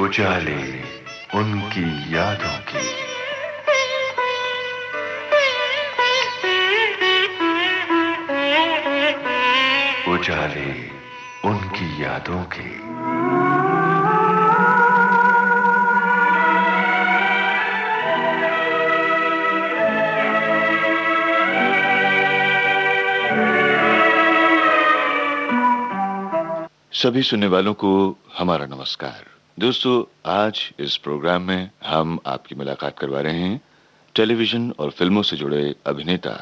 उजाले उनकी यादों की। उजाले उनकी यादों की। सभी सुनने वालों को हमारा नमस्कार। दोस्तों, आज इस प्रोग्राम में हम आपकी मुलाकात करवा रहे हैं टेलीविजन और फिल्मों से जुड़े अभिनेता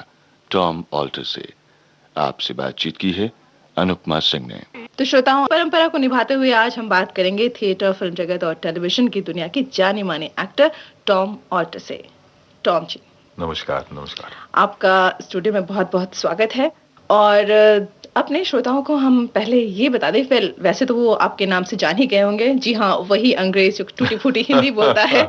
टॉम ऑल्टर से। आपसे बातचीत की है अनुपमा सिंह ने। तो श्रोताओं, परंपरा को निभाते हुए आज हम बात करेंगे थिएटर, फिल्म जगत और टेलीविजन की दुनिया के जाने माने एक्टर टॉम ऑल्टर से। टॉम जी, नमस्कार। नमस्कार। आपका स्टूडियो में बहुत बहुत स्वागत है। और अपने श्रोताओं को हम पहले ये बता दें, फिर वैसे तो वो आपके नाम से जान ही गए होंगे। जी हाँ, वही अंग्रेज जो टूटी फूटी हिंदी बोलता है।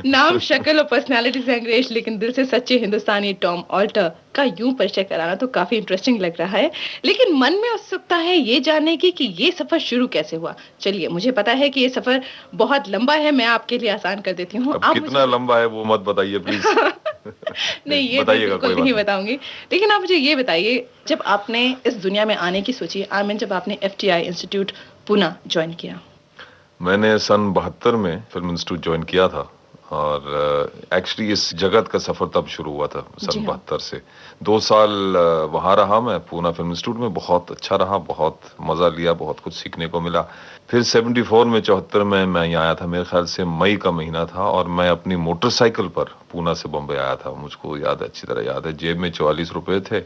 नाम, शक्ल और पर्सनालिटी से अंग्रेज लेकिन दिल से सच्चे हिंदुस्तानी टॉम ऑल्टर का यूं परिचय कराना तो काफी इंटरेस्टिंग लग रहा है। लेकिन मन में उत्सुकता है ये जानने की कि ये सफर शुरू कैसे हुआ। चलिए, मुझे पता है कि ये सफर बहुत लंबा है, मैं आपके लिए आसान कर देती हूँ। अब कितना लंबा है वो मत बताइए प्लीज। नहीं, ये बताइएगा, बिल्कुल नहीं बताऊंगी। लेकिन आप मुझे ये बताइए, जब आपने इस दुनिया में आने की सोची, जब आपने FTI इंस्टीट्यूट पुणे ज्वाइन किया। मैंने सन 72 में फिल्म इंस्टीट्यूट ज्वाइन किया था और एक्चुअली इस जगत का सफर तब शुरू हुआ था सन 72 से। 2 साल वहां रहा मैं पुणे फिल्म इंस्टीट्यूट में। बहुत अच्छा रहा, बहुत मजा लिया, बहुत कुछ सीखने को मिला। फिर 74 में 74 में मैं यहाँ आया था। मेरे ख्याल से मई का महीना था और मैं अपनी मोटरसाइकिल पर पुणे से बम्बई आया था। मुझको याद है, अच्छी तरह याद है। जेब में 44 रुपए थे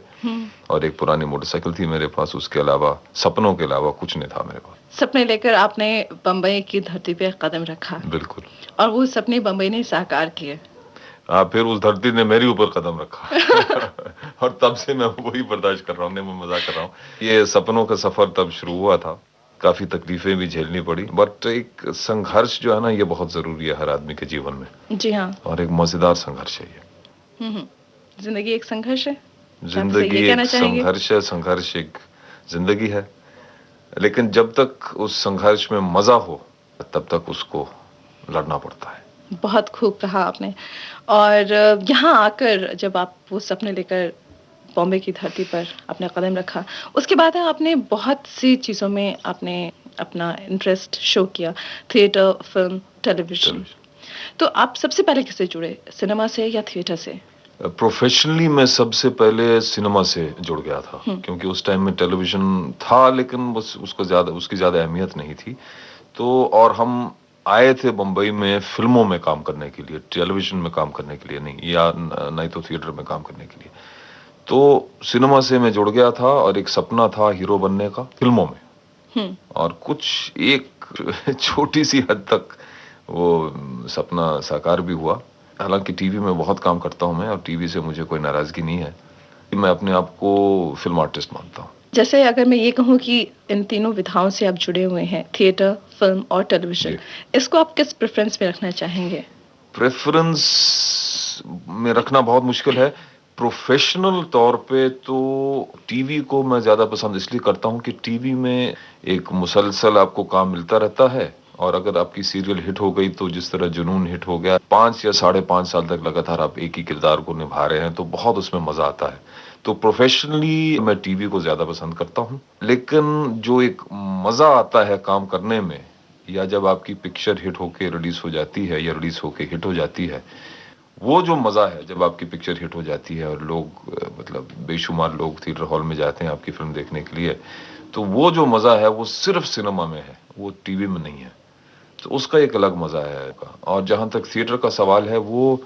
और एक पुरानी मोटरसाइकिल थी मेरे पास। उसके अलावा, सपनों के अलावा कुछ नहीं था मेरे पास। सपने लेकर आपने बम्बई की धरती पे कदम रखा। बिल्कुल। और वो सपने बम्बई ने साकार किए। फिर उस धरती ने मेरे ऊपर कदम रखा। और तब से मैं वही बर्दाश्त कर रहा हूँ। मैं मजाक कर रहा हूँ। ये सपनों का सफर तब शुरू हुआ था। काफी तकलीफें भी झेलनी पड़ी, बट एक संघर्ष जो है ना, ये बहुत जरूरी है हर आदमी के जीवन में। जी हाँ। और एक मजेदार संघर्ष है ये। जिंदगी एक संघर्ष है। जिंदगी एक संघर्ष है, संघर्ष एक जिंदगी है। लेकिन जब तक उस संघर्ष में मजा हो तब तक उसको लड़ना पड़ता है। बहुत खूब कहा आपने। और यहाँ आकर जब आप वो सपने लेकर बॉम्बे की धरती पर अपना कदम रखा, उसके बाद आपने बहुत सी चीज़ों में आपने अपना इंटरेस्ट शो किया। Theatre, film, television. तो आप सबसे पहले किससे जुड़े, सिनेमा से या थिएटर से? प्रोफेशनली मैं सबसे पहले सिनेमा से जुड़ गया था, क्योंकि उस टाइम में टेलीविजन था लेकिन बस उसकी ज्यादा अहमियत नहीं थी। तो और हम आए थे बम्बई में फिल्मों में काम करने के लिए, टेलीविजन में काम करने के लिए नहीं, या नहीं तो थिएटर में काम करने के लिए। तो सिनेमा से मैं जुड़ गया था और एक सपना था हीरो बनने का फिल्मों में। और कुछ एक छोटी सी हद तक वो सपना साकार भी हुआ। हालांकि टीवी में बहुत काम करता हूं मैं और टीवी से मुझे कोई नाराजगी नहीं है। मैं अपने आप को फिल्म आर्टिस्ट मानता हूं। जैसे अगर मैं ये कहूँ कि इन तीनों विधाओं से आप जुड़े हुए हैं, थिएटर, फिल्म और टेलीविजन, इसको आप किस प्रेफरेंस में रखना चाहेंगे? प्रेफरेंस में रखना बहुत मुश्किल है। प्रोफेशनल तौर पे तो टीवी को मैं ज्यादा पसंद इसलिए करता हूं कि टीवी में एक मुसलसल आपको काम मिलता रहता है। और अगर आपकी सीरियल हिट हो गई तो जिस तरह जुनून हिट हो गया, 5 या 5.5 साल तक लगातार आप एक ही किरदार को निभा रहे हैं, तो बहुत उसमें मजा आता है। तो प्रोफेशनली मैं टीवी को ज्यादा पसंद करता हूं। लेकिन जो एक मजा आता है काम करने में, या जब आपकी पिक्चर हिट होके रिलीज हो जाती है या रिलीज होके हिट हो जाती है, वो जो मजा है जब आपकी पिक्चर हिट हो जाती है और लोग मतलब बेशुमार लोग थिएटर हॉल में जाते हैं आपकी फिल्म देखने के लिए, तो वो जो मजा है वो सिर्फ सिनेमा में है, वो टीवी में नहीं है। तो उसका एक अलग मजा है। और जहां तक थिएटर का सवाल है, वो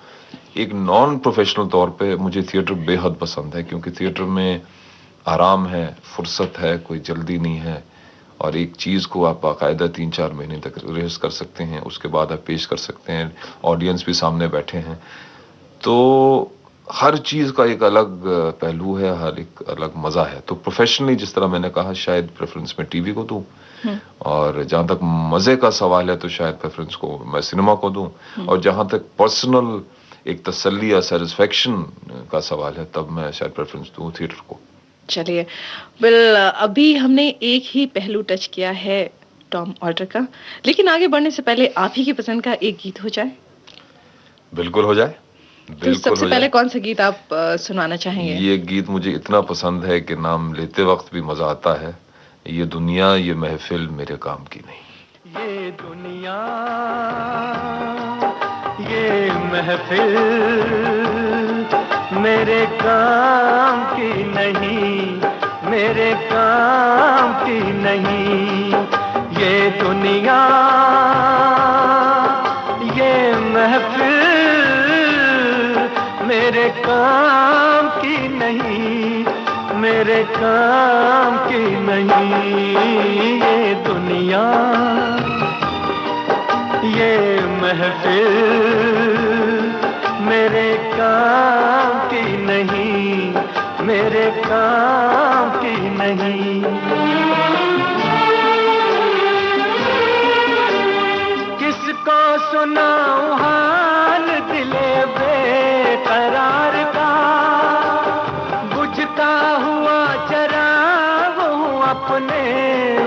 एक नॉन प्रोफेशनल तौर पे मुझे थिएटर बेहद पसंद है, क्योंकि थिएटर में आराम है, फुर्सत है, कोई जल्दी नहीं है। और एक चीज को आप बाकायदा 3-4 महीने तक रिहर्स कर सकते हैं, उसके बाद आप पेश कर सकते हैं, ऑडियंस भी सामने बैठे हैं। तो हर चीज का एक अलग पहलू है, हर एक अलग मजा है। तो प्रोफेशनली जिस तरह मैंने कहा, शायद प्रेफरेंस में टीवी को दूं। और जहां तक मजे का सवाल है तो शायद प्रेफरेंस को मैं सिनेमा को दूं। और जहां तक पर्सनल एक तसल्ली या सेटिस्फेक्शन का सवाल है, तब मैं शायद प्रेफरेंस दूं थिएटर को। चलिए, वेल, अभी हमने एक ही पहलू टच किया है टॉम ऑल्टर का। लेकिन आगे बढ़ने से पहले आप ही की पसंद का एक गीत हो जाए। बिल्कुल हो जाए, तो बिल्कुल सबसे हो पहले जाए। कौन सा गीत आप सुनाना चाहेंगे? ये गीत मुझे इतना पसंद है कि नाम लेते वक्त भी मजा आता है। ये दुनिया ये महफिल मेरे काम की नहीं। ये दुनिया ये महफिल मेरे काम की नहीं, मेरे काम की नहीं। ये दुनिया ये महफिल मेरे काम की नहीं, मेरे काम की नहीं। ये दुनिया ये महफिल मेरे काम की नहीं, मेरे काम की नहीं। किसको सुनाऊं हाल दिले बेकरार का, बुझता हुआ चराग हूँ अपने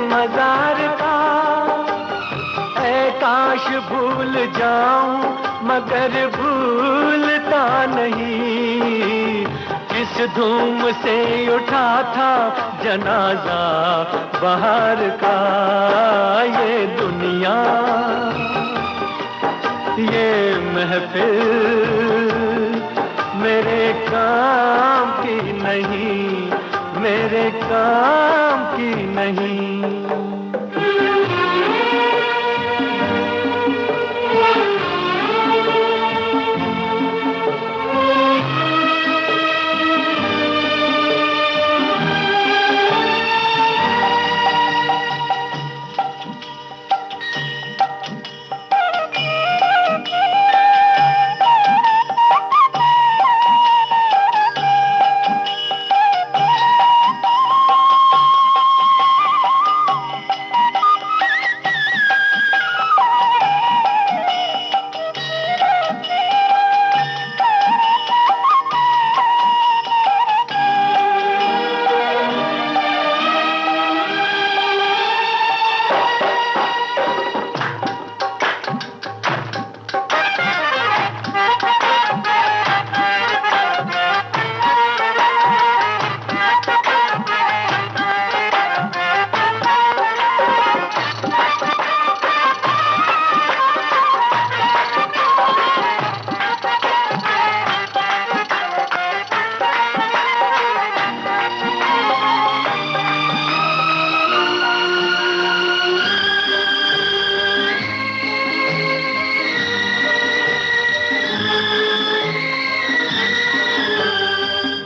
मजार का। ऐ काश भूल जाऊं मगर भूलता नहीं, किस धूम से उठा था जनाजा बहार का। ये दुनिया ये महफिल मेरे काम की नहीं, मेरे काम की नहीं।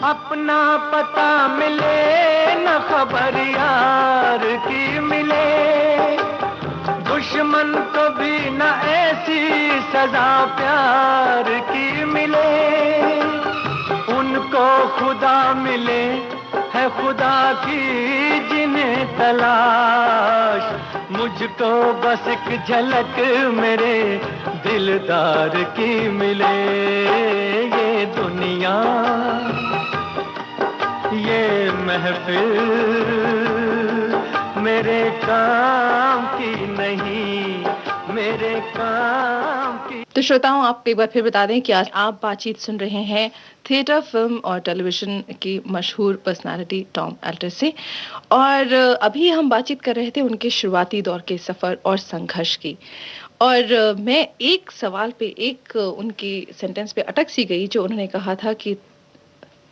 अपना पता मिले न खबर यार की मिले, दुश्मन को भी न ऐसी सजा प्यार की मिले। उनको खुदा मिले है खुदा की जिन्हें तलाश, मुझको बस एक झलक मेरे दिलदार की मिले। ये दुनिया ये महफिल मेरे काम की नहीं, मेरे काम की। तो श्रोताओं, आप एक बार फिर बता दें कि आज आप बातचीत सुन रहे हैं थिएटर, फिल्म और टेलीविजन की मशहूर पर्सनालिटी टॉम ऑल्टर से। और अभी हम बातचीत कर रहे थे उनके शुरुआती दौर के सफ़र और संघर्ष की। और मैं एक सवाल पे, एक उनकी सेंटेंस पे अटक सी गई, जो उन्होंने कहा था कि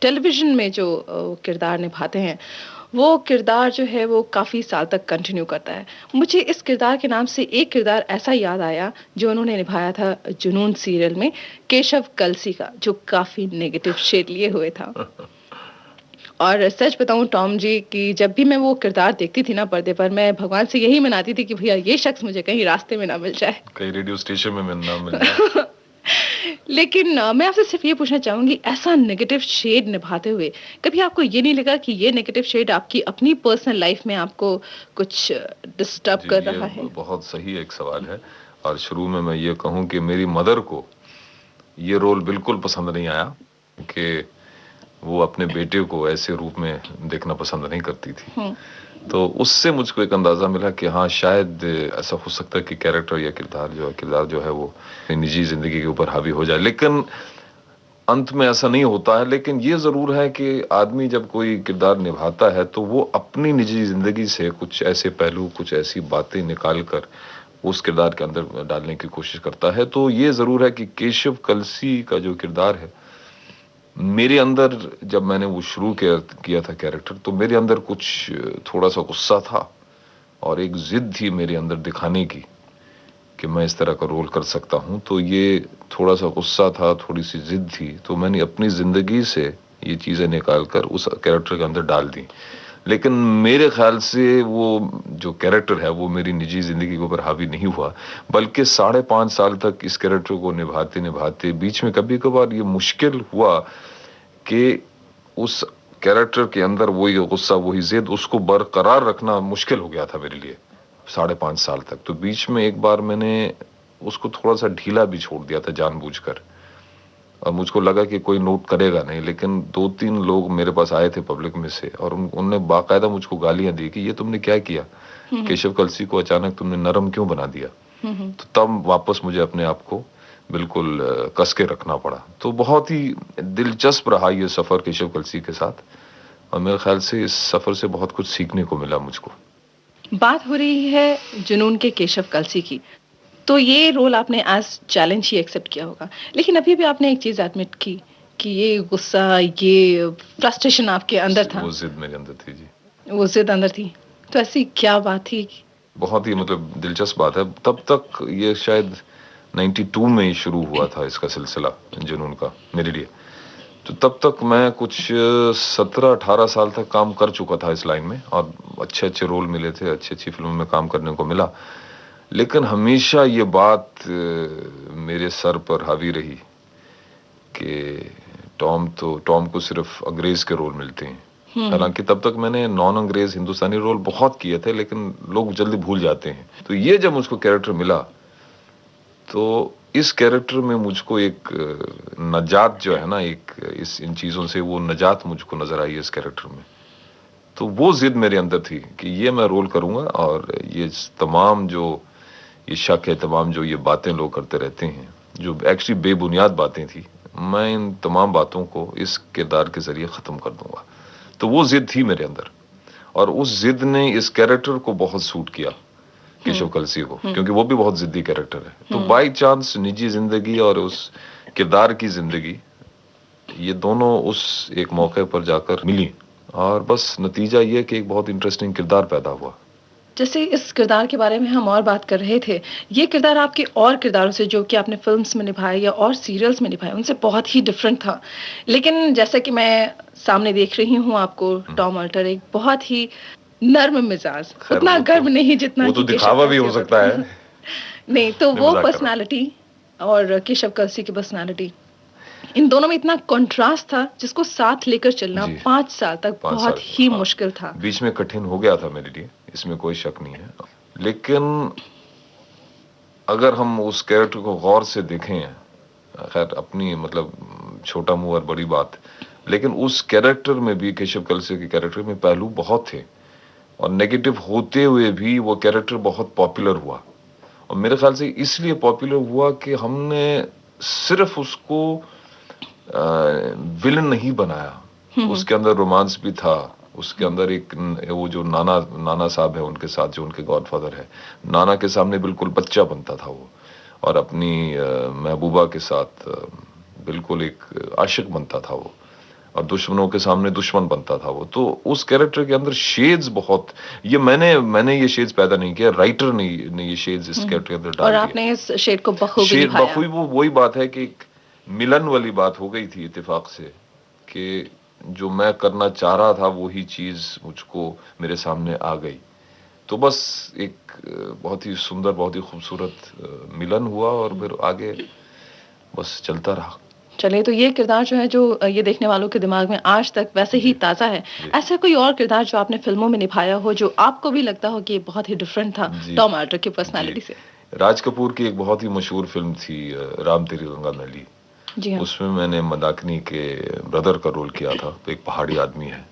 टेलीविज़न में जो किरदार निभाते हैं, वो किरदार जो है वो काफ़ी साल तक कंटिन्यू करता है। मुझे इस किरदार के नाम से एक किरदार ऐसा याद आया जो उन्होंने निभाया था जुनून सीरियल में, केशव कलसी का, जो काफ़ी नेगेटिव शेड लिए हुए था। और सच बताऊं टॉम जी कि जब भी मैं वो किरदार देखती थी ना पर्दे पर, मैं भगवान से यही मनाती थी कि भैया ये शख्स मुझे कहीं रास्ते में ना मिल जाए, कहीं रेडियो स्टेशन में ना मिल जाए। लेकिन मैं आपसे सिर्फ ये पूछना चाहूंगी, ऐसा नेगेटिव शेड निभाते हुए कभी आपको ये नहीं लगा कि ये नेगेटिव शेड आपकी अपनी पर्सनल लाइफ में आपको कुछ डिस्टर्ब कर रहा है? बहुत सही एक सवाल है। और शुरू में मैं ये कहूं कि मेरी मदर को ये रोल बिल्कुल पसंद नहीं आया, कि वो अपने बेटे को ऐसे रूप में देखना पसंद नहीं करती थी। तो उससे मुझको एक अंदाजा मिला कि हाँ, शायद ऐसा हो सकता है कि कैरेक्टर या किरदार जो है वो निजी जिंदगी के ऊपर हावी हो जाए। लेकिन अंत में ऐसा नहीं होता है। लेकिन ये जरूर है कि आदमी जब कोई किरदार निभाता है तो वो अपनी निजी जिंदगी से कुछ ऐसे पहलू, कुछ ऐसी बातें निकाल कर उस किरदार के अंदर डालने की कोशिश करता है। तो ये जरूर है कि केशव कलसी का जो किरदार है, मेरे अंदर जब मैंने वो शुरू किया था कैरेक्टर, तो मेरे अंदर कुछ थोड़ा सा गुस्सा था और एक जिद थी मेरे अंदर दिखाने की कि मैं इस तरह का रोल कर सकता हूं। तो ये थोड़ा सा गुस्सा था, थोड़ी सी जिद थी, तो मैंने अपनी जिंदगी से ये चीजें निकाल कर उस कैरेक्टर के अंदर डाल दी। लेकिन मेरे ख्याल से वो जो कैरेक्टर है वो मेरी निजी जिंदगी के ऊपर हावी नहीं हुआ, बल्कि 5.5 साल तक इस कैरेक्टर को निभाते निभाते बीच में कभी कभार ये मुश्किल हुआ कि उस कैरेक्टर के अंदर वही गुस्सा, वही जिद, उसको बरकरार रखना मुश्किल हो गया था मेरे लिए 5.5 साल तक। तो बीच में एक बार मैंने उसको थोड़ा सा ढीला भी छोड़ दिया था जानबूझकर, और मुझको लगा कि कोई नोट करेगा नहीं। लेकिन 2-3 लोग मेरे पास आए थे पब्लिक में से, और उनने बाकायदा मुझको गालियां दी कि ये तुमने क्या किया, केशव कलसी को अचानक तुमने नरम क्यों बना दिया। तो तब वापस मुझे अपने आप को बिल्कुल कस के रखना पड़ा। तो बहुत ही दिलचस्प रहा ये सफर केशव कलसी के साथ, और मेरे ख्याल से इस सफर से बहुत कुछ सीखने को मिला मुझको। बात हो रही है जुनून के केशव कलसी की, तो ये रोल आपने एज चैलेंज ही एक्सेप्ट किया होगा, लेकिन अभी भी आपने एक चीज एडमिट की कि ये गुस्सा, ये फ्रस्ट्रेशन आपके अंदर था। वो जिद मेरे अंदर थी जी। वो जिद अंदर थी, तो ऐसी क्या बात थी? बहुत ही मतलब दिलचस्प बात है। तब तक ये शायद 92 में ही शुरू हुआ था इसका सिलसिला जुनून का मेरे लिए। तो तब तक मैं कुछ 17-18 साल तक काम कर चुका था इस लाइन में, और अच्छे अच्छे रोल मिले थे, अच्छी अच्छी फिल्मों में काम करने को मिला। लेकिन हमेशा ये बात मेरे सर पर हावी रही कि टॉम को सिर्फ अंग्रेज के रोल मिलते हैं। हालांकि तब तक मैंने नॉन अंग्रेज हिंदुस्तानी रोल बहुत किए थे, लेकिन लोग जल्दी भूल जाते हैं। तो ये जब मुझको कैरेक्टर मिला, तो इस कैरेक्टर में मुझको एक नजात जो है ना, एक इन चीजों से वो नजात मुझको नजर आई इस कैरेक्टर में। तो वो जिद मेरे अंदर थी कि ये मैं रोल करूंगा, और ये तमाम जो ये शक है, तमाम जो ये बातें लोग करते रहते हैं, जो एक्चुअली बेबुनियाद बातें थी, मैं इन तमाम बातों को इस किरदार के जरिए खत्म कर दूंगा। तो वो जिद थी मेरे अंदर, और उस जिद ने इस कैरेक्टर को बहुत सूट किया, केशव कलसी को, क्योंकि वो भी बहुत जिद्दी कैरेक्टर है। तो बाय चांस निजी जिंदगी और उस किरदार की जिंदगी, ये दोनों उस एक मौके पर जाकर मिली, और बस नतीजा ये कि एक बहुत इंटरेस्टिंग किरदार पैदा हुआ। जैसे इस किरदार के बारे में हम और बात कर रहे थे, ये किरदार आपके और किरदारों से जो कि आपने फिल्म्स में निभाए या और सीरियल्स में निभाए, उनसे बहुत ही डिफरेंट था। लेकिन जैसा कि मैं सामने देख रही हूँ आपको, टॉम ऑल्टर एक बहुत ही नर्म मिजाज, उतना गर्व नहीं जितना वो तो दिखावा भी हो सकता है। नहीं, तो वो पर्सनालिटी और केशव कलसी की पर्सनालिटी, इन दोनों में इतना कंट्रास्ट था जिसको साथ लेकर चलना 5 साल तक बहुत ही मुश्किल था। बीच में कठिन हो गया था मेरे लिए, इसमें कोई शक नहीं है। लेकिन अगर हम उस कैरेक्टर को गौर से देखें, खैर अपनी मतलब छोटा मुंह और बड़ी बात, लेकिन उस कैरेक्टर में भी, केशव कलसी के कैरेक्टर में पहलू बहुत थे, और नेगेटिव होते हुए भी वो कैरेक्टर बहुत पॉपुलर हुआ। और मेरे ख्याल से इसलिए पॉपुलर हुआ कि हमने सिर्फ उसको विलन नहीं बनाया, उसके अंदर रोमांस भी था, उसके अंदर एक वो जो नाना साहब है उनके साथ, जो उनके गॉडफादर है, नाना के सामने बिल्कुल बच्चा बनता था वो, और अपनी महबूबा के साथ बिल्कुल एक आशिक बनता था वो, और दुश्मनों के सामने दुश्मन बनता था वो। तो उस कैरेक्टर के अंदर शेड्स बहुत, ये मैंने ये शेड्स पैदा नहीं किया, राइटर ने ये शेड्स इस कैरेक्टर के अंदर डाल दिए, और आपने इस शेड को बखूबी निभाया। वो वही बात है कि मिलन वाली बात हो गई थी इत्तेफाक से, कि जो मैं करना चाह रहा था वही चीज मुझको मेरे सामने आ गई। तो बस एक बहुत ही सुंदर, बहुत ही खूबसूरत मिलन हुआ, और फिर आगे बस चलता रहा। चलिए, तो ये किरदार जो है, जो ये देखने वालों के दिमाग में आज तक वैसे ही ताजा है। ऐसा कोई और किरदार जो आपने फिल्मों में निभाया हो, जो आपको भी लगता हो कि ये बहुत ही डिफरेंट था टॉम ऑल्टर की पर्सनालिटी से? राज कपूर की एक बहुत ही मशहूर फिल्म थी राम तेरी गंगा मैली, जी हाँ। उसमें मैंने मंदाकिनी के ब्रदर का रोल किया था। एक पहाड़ी आदमी है,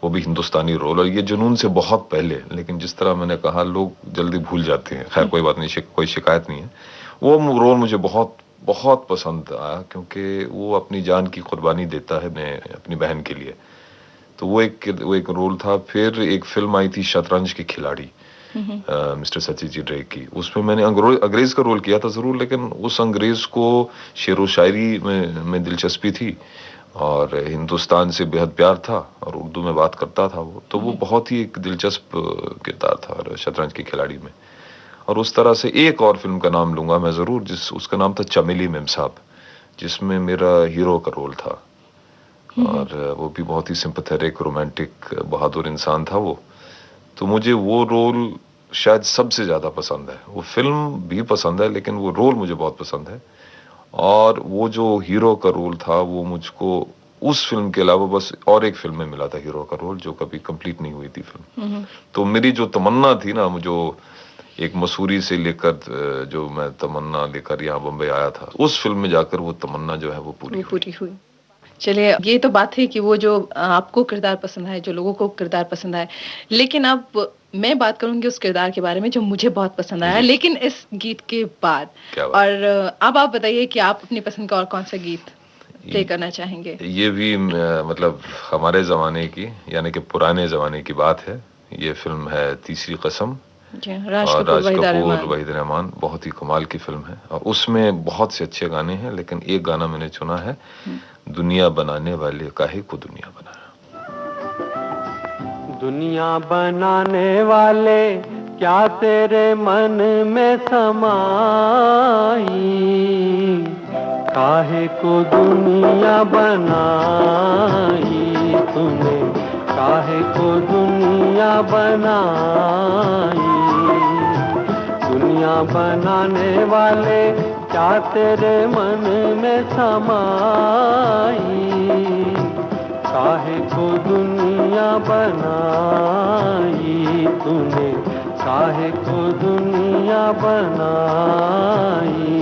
वो भी हिंदुस्तानी रोल, और ये जुनून से बहुत पहले। लेकिन जिस तरह मैंने कहा, लोग जल्दी भूल जाते हैं। खैर कोई बात नहीं, कोई शिकायत नहीं है। वो रोल मुझे बहुत बहुत पसंद आया, क्योंकि वो अपनी जान की कुर्बानी देता है मैं अपनी बहन के लिए। तो वो एक रोल था। फिर एक फिल्म आई थी शतरंज की खिलाड़ी, मिस्टर सत्यजीत रे की। उसमें मैंने अंग्रेज का रोल किया था जरूर, लेकिन उस अंग्रेज को शेरो शायरी में दिलचस्पी थी, और हिंदुस्तान से बेहद प्यार था, और उर्दू में बात करता था वो। तो वो बहुत ही एक दिलचस्प किरदार था शतरंज की खिलाड़ी में। और उस तरह से एक और फिल्म का नाम लूंगा मैं जरूर, उसका नाम था चमेली मेम साहब, जिसमें मेरा हीरो का रोल था। और वो भी बहुत ही सिंपैथेटिक, रोमांटिक, बहादुर इंसान था वो। तो मुझे वो रोल शायद सबसे ज्यादा पसंद है। वो फिल्म भी पसंद है, लेकिन वो रोल मुझे बहुत पसंद है। और वो जो हीरो का रोल था, वो मुझको उस फिल्म के अलावा बस और एक फिल्म में मिला था हीरो का रोल, जो कभी कंप्लीट नहीं हुई थी फिल्म। तो मेरी जो तमन्ना थी ना, जो एक मसूरी से लेकर जो मैं तमन्ना लेकर यहाँ बम्बई आया था, उस फिल्म में जाकर वो तमन्ना जो है वो पूरी हुई। चलिए, ये तो बात है कि वो जो आपको किरदार पसंद है, जो लोगों को किरदार पसंद आए। लेकिन अब मैं बात करूंगी उस किरदार के बारे में जो मुझे बहुत पसंद आया, लेकिन इस गीत के बाद। और अब आप बताइए कि आप अपनी पसंद का और कौन सा गीत प्ले करना चाहेंगे? ये भी मतलब हमारे जमाने की, यानी कि पुराने जमाने की बात है। ये फिल्म है तीसरी कसम, राज और कपूर, वहीद रहमान। बहुत ही कमाल की फिल्म है, और उसमें बहुत से अच्छे गाने हैं, लेकिन एक गाना मैंने चुना है, दुनिया बनाने वाले काहे को दुनिया बनाया। दुनिया बनाने वाले क्या तेरे मन में समाई, काहे को दुनिया बनाई तूने, काहे को दुनिया बनाई। दुनिया बनाने वाले क्या तेरे मन में समाई, काहे को दुनिया बनाई तूने, काहे को दुनिया बनाई।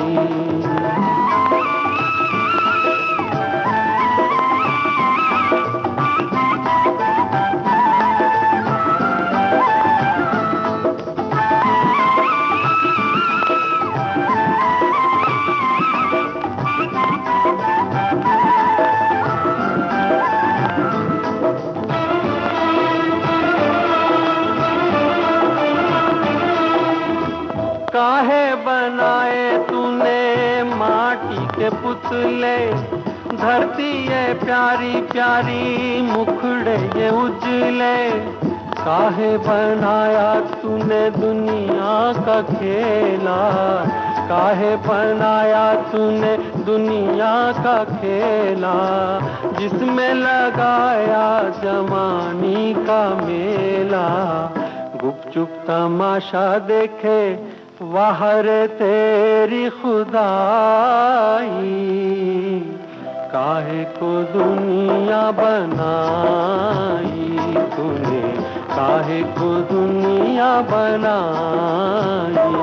काहे बनाए तूने माटी के पुतले, धरती ये प्यारी प्यारी मुखड़े ये उजले। काहे बनाया तूने दुनिया का खेला, काहे बनाया तूने दुनिया का खेला, जिसमें लगाया जवानी का मेला। गुपचुप तमाशा देखे वाहर तेरी खुदाई, काहे को दुनिया बनाई तूने, काहे को दुनिया बनाई।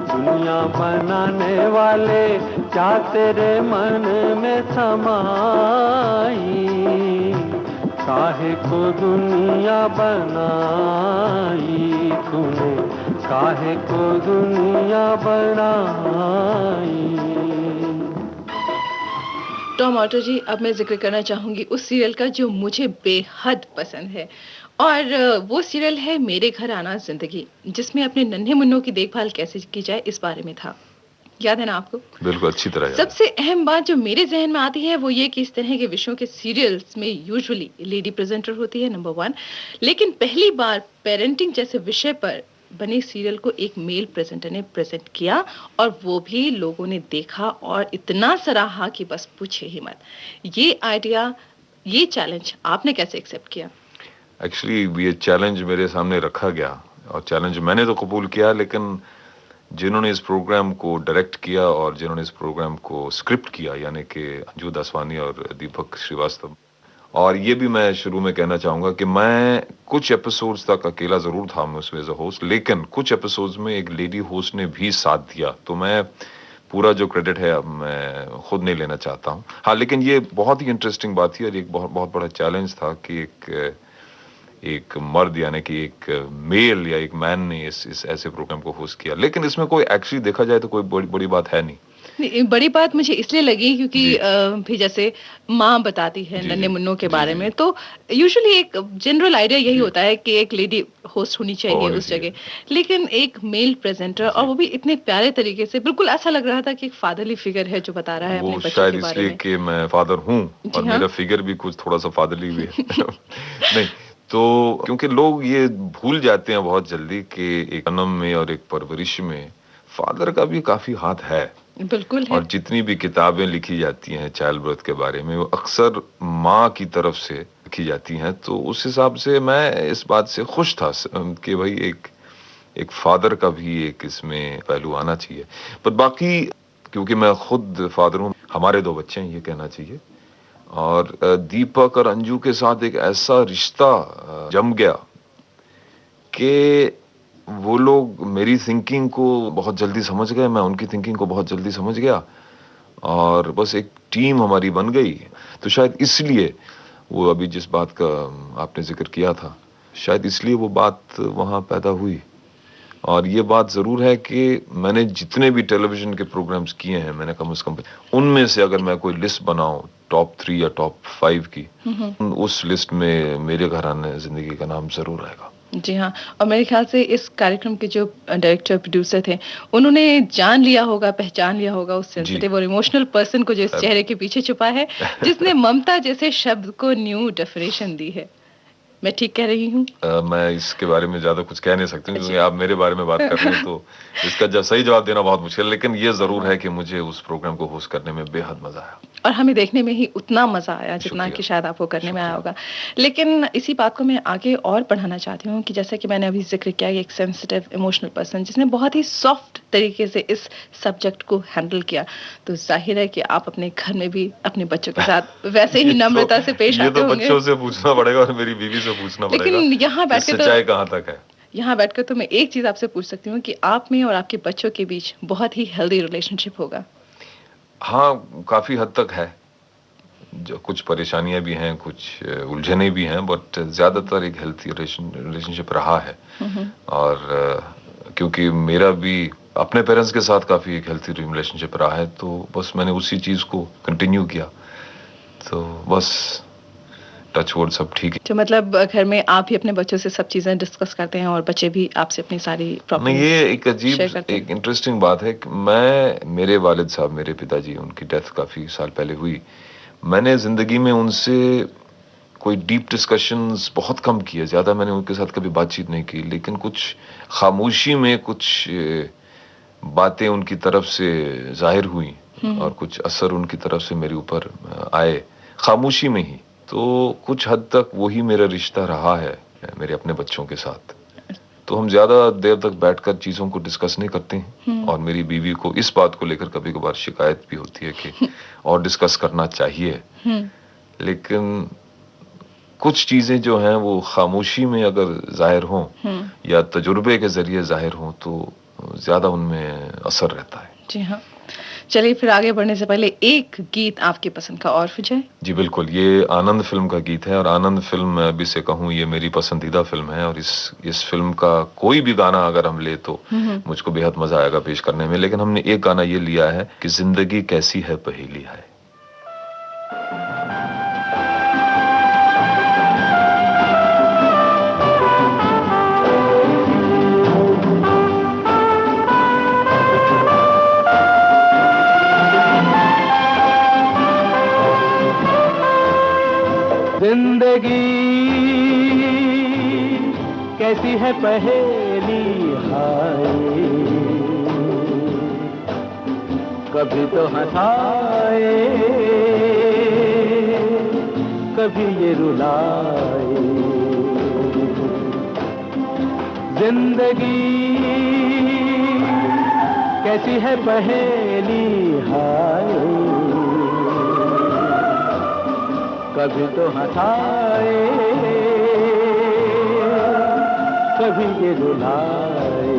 दुनिया बनाने वाले क्या तेरे मन में समाई, काहे को दुनिया बनाई तूने, काहे को दुनिया बनाई। टॉम ऑल्टर जी, अब मैं जिक्र करना चाहूंगी उस सीरियल का जो मुझे बेहद पसंद है, और वो सीरियल है मेरे घर आना जिंदगी, जिसमें अपने नन्हे मुन्नों की देखभाल कैसे की जाए इस बारे में था। याद है ना आपको? बिल्कुल, अच्छी तरह याद। सबसे अहम बात जो मेरे जहन में आती है वो ये कि इस तरह के विषयों के सीरियल्स में यूजुअली लेडी प्रेजेंटर होती है, नंबर 1। लेकिन पहली बार पेरेंटिंग जैसे विषय पर बने सीरियल को एक मेल प्रेजेंटर ने प्रेजेंट किया, और वो भी लोगों ने देखा और इतना सराहा कि बस पूछे ही मत। ये आइडिया, ये चैलेंज आपने कैसे एक्सेप्ट किया? एक्चुअली ये चैलेंज मेरे सामने रखा गया, और चैलेंज मैंने तो कबूल किया, लेकिन जिन्होंने इस प्रोग्राम को डायरेक्ट किया और जिन्होंने इस प्रोग्राम को स्क्रिप्ट किया, यानी कि अंजू दासवानी और दीपक श्रीवास्तव। और ये भी मैं शुरू में कहना चाहूंगा कि मैं कुछ एपिसोड्स तक अकेला जरूर था मैं उसमें एज अ होस्ट, लेकिन कुछ एपिसोड्स में एक लेडी होस्ट ने भी साथ दिया। तो मैं पूरा जो क्रेडिट है अब मैं खुद नहीं लेना चाहता हूँ। हाँ, लेकिन ये बहुत ही इंटरेस्टिंग बात थी और एक बहुत बहुत बड़ा चैलेंज था कि एक मर्द यानी कि एक मेल या एक मैन ने इस ऐसे प्रोग्राम को होस्ट किया। लेकिन इसमें कोई एक्चुअली देखा जाए तो कोई बड़ी बड़ी बात है नहीं। नहीं, बड़ी बात मुझे इसलिए लगी क्योंकि जी। भी जैसे माँ बताती है जी, नन्हे जी। मुन्नों के जी, बारे जी। में, तो यूजुअली एक जनरल आइडिया यही जी। होता है कि एक लेडी होस्ट होनी चाहिए होनी उस चाहिए। जगह। लेकिन एक मेल प्रेजेंटर, और जी। वो भी इतने प्यारे तरीके से, बिल्कुल ऐसा लग रहा था कि एक फादरली फिगर है जो बता रहा है अपने वो बच्चों शायद के बारे इसलिए में। कि मैं फादर हूँ जी और हाँ। मेरा फिगर भी कुछ थोड़ा-सा फादरली भी है। नहीं, तो क्योंकि लोग ये भूल जाते हैं बहुत जल्दी कि एक जन्म में और एक परवरिश में फादर का भी काफ़ी हाथ है। बिल्कुल है। और जितनी भी किताबें लिखी जाती हैं चाइल्ड बर्थ के बारे में, वो अक्सर माँ की तरफ से लिखी जाती हैं। तो उस हिसाब से मैं इस बात से खुश था कि भई एक फादर का भी एक इसमें पहलू आना चाहिए। पर बाकी क्योंकि मैं खुद फादर हूँ, हमारे 2 बच्चे हैं ये कहना चाहिए। और दीपक और अंजू के साथ एक ऐसा रिश्ता जम गया कि वो लोग मेरी थिंकिंग को बहुत जल्दी समझ गए, मैं उनकी थिंकिंग को बहुत जल्दी समझ गया और बस एक टीम हमारी बन गई। तो शायद इसलिए वो अभी जिस बात का आपने ज़िक्र किया था, शायद इसलिए वो बात वहाँ पैदा हुई। और ये बात ज़रूर है कि मैंने जितने भी टेलीविज़न के प्रोग्राम्स किए हैं, मैंने कम से कम उनमें से अगर मैं कोई लिस्ट बनाऊँ टॉप 3 या टॉप 5 की, उस लिस्ट में मेरे घराने ज़िंदगी का नाम ज़रूर आएगा। जी हाँ, और मेरे ख्याल से इस कार्यक्रम के जो डायरेक्टर, प्रोड्यूसर थे, उन्होंने जान लिया होगा, पहचान लिया होगा उस जी। सेंसिटिव और इमोशनल पर्सन को जो इस चेहरे के पीछे छुपा है, जिसने ममता जैसे शब्द को न्यू डेफिनेशन दी है। मैं ठीक कह रही हूँ? मैं इसके बारे में ज़्यादा कुछ कह नहीं सकती हूँ जी। क्योंकि आप मेरे बारे में बात कर रहे हैं तो इसका सही जवाब देना बहुत मुश्किल है। लेकिन ये ज़रूर है कि मुझे उस प्रोग्राम को होस्ट करने में बेहद मज़ा आया। और हमें देखने में ही उतना मज़ा आया जितना शुक्रिया। कि शायद आपको करने में आया शुक्रिया। होगा। लेकिन इसी बात को मैं आगे और बढ़ाना चाहती हूँ कि जैसा कि मैंने अभी ज़िक्र किया कि एक सेंसिटिव इमोशनल पर्सन जिसने बहुत ही सॉफ्ट तरीके से इस सब्जेक्ट को हैंडल किया, तो ज़ाहिर है कि आप अपने घर में भी अपने बच्चों के साथ वैसे ही नम्रता से पेश ये आते तो होंगे। बच्चों से पूछना पड़ेगा और मेरी बीवी से पूछना पड़ेगा लेकिन यहाँ कि बैठ के सच्चाई कहाँ तक है। यहाँ बैठकर तो मैं एक चीज़ आपसे पूछ सकती हूँ कि आप में और आपके बच्चों के बीच बहुत ही हेल्दी रिलेशनशिप होगा। हाँ, काफ़ी हद तक है। जो कुछ परेशानियाँ भी हैं, कुछ उलझनें भी हैं, बट ज़्यादातर एक हेल्थी रिलेशनशिप रहा है। और क्योंकि मेरा भी अपने पेरेंट्स के साथ काफ़ी एक हेल्थी रिलेशनशिप रहा है, तो बस मैंने उसी चीज़ को कंटिन्यू किया। तो बस टच वुड सब ठीक है। तो मतलब घर में आप ही अपने बच्चों से सब चीज़ें डिस्कस करते हैं और बच्चे भी आपसे अपनी सारी नहीं, प्रॉब्लम्स ये एक अजीब, शेयर करते एक इंटरेस्टिंग बात है कि मेरे वालिद साहब, मेरे पिताजी, उनकी डेथ काफ़ी साल पहले हुई। मैंने ज़िंदगी में उनसे कोई डीप डिस्कशंस बहुत कम किए, ज़्यादा मैंने उनके साथ कभी बातचीत नहीं की, लेकिन कुछ खामोशी में कुछ बातें उनकी तरफ से ज़ाहिर हुई और कुछ असर उनकी तरफ से मेरे ऊपर आए, खामोशी में ही। तो कुछ हद तक वही मेरा रिश्ता रहा है मेरे अपने बच्चों के साथ। तो हम ज़्यादा देर तक बैठकर चीज़ों को डिस्कस नहीं करते हैं और मेरी बीवी को इस बात को लेकर कभी-कभार शिकायत भी होती है कि और डिस्कस करना चाहिए। लेकिन कुछ चीज़ें जो हैं वो खामोशी में अगर ज़ाहिर हों या तजुर्बे के ज़रिए ज़ाहिर हों तो ज़्यादा उनमें असर रहता है। जी हाँ। चलिए फिर आगे बढ़ने से पहले एक गीत आपकी पसंद का और फिर जाए। जी बिल्कुल, ये आनंद फ़िल्म का गीत है और आनंद फ़िल्म मैं अभी से कहूँ ये मेरी पसंदीदा फ़िल्म है और इस फ़िल्म का कोई भी गाना अगर हम ले तो मुझको बेहद मज़ा आएगा पेश करने में। लेकिन हमने एक गाना ये लिया है कि ज़िंदगी कैसी है पहेली है। जिंदगी कैसी है पहेली हाय, कभी तो हंसाए कभी ये रुलाए। जिंदगी कैसी है पहेली हाय, कभी तो हंसाए कभी ये रुलाए।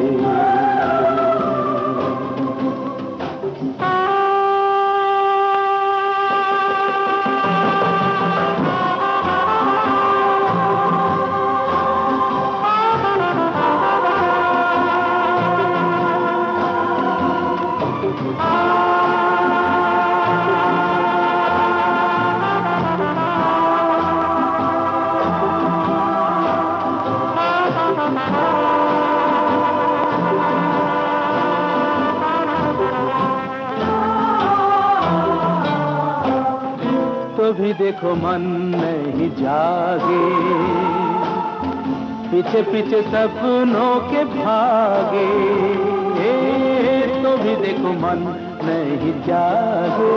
तो भी देखो मन नहीं जागे, पीछे पीछे सपनों के भागे, तो भी देखो मन नहीं जागे,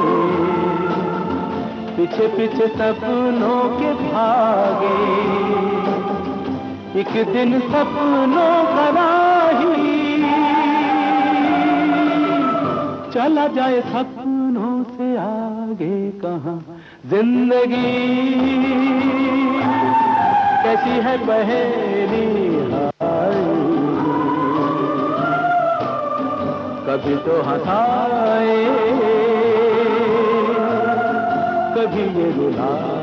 पीछे पीछे सपनों के भागे। एक दिन सपनों का राही चला जाए सपनों से आगे कहाँ। जिंदगी कैसी है पहेली हाय, कभी तो हंसाए कभी ये रुलाए।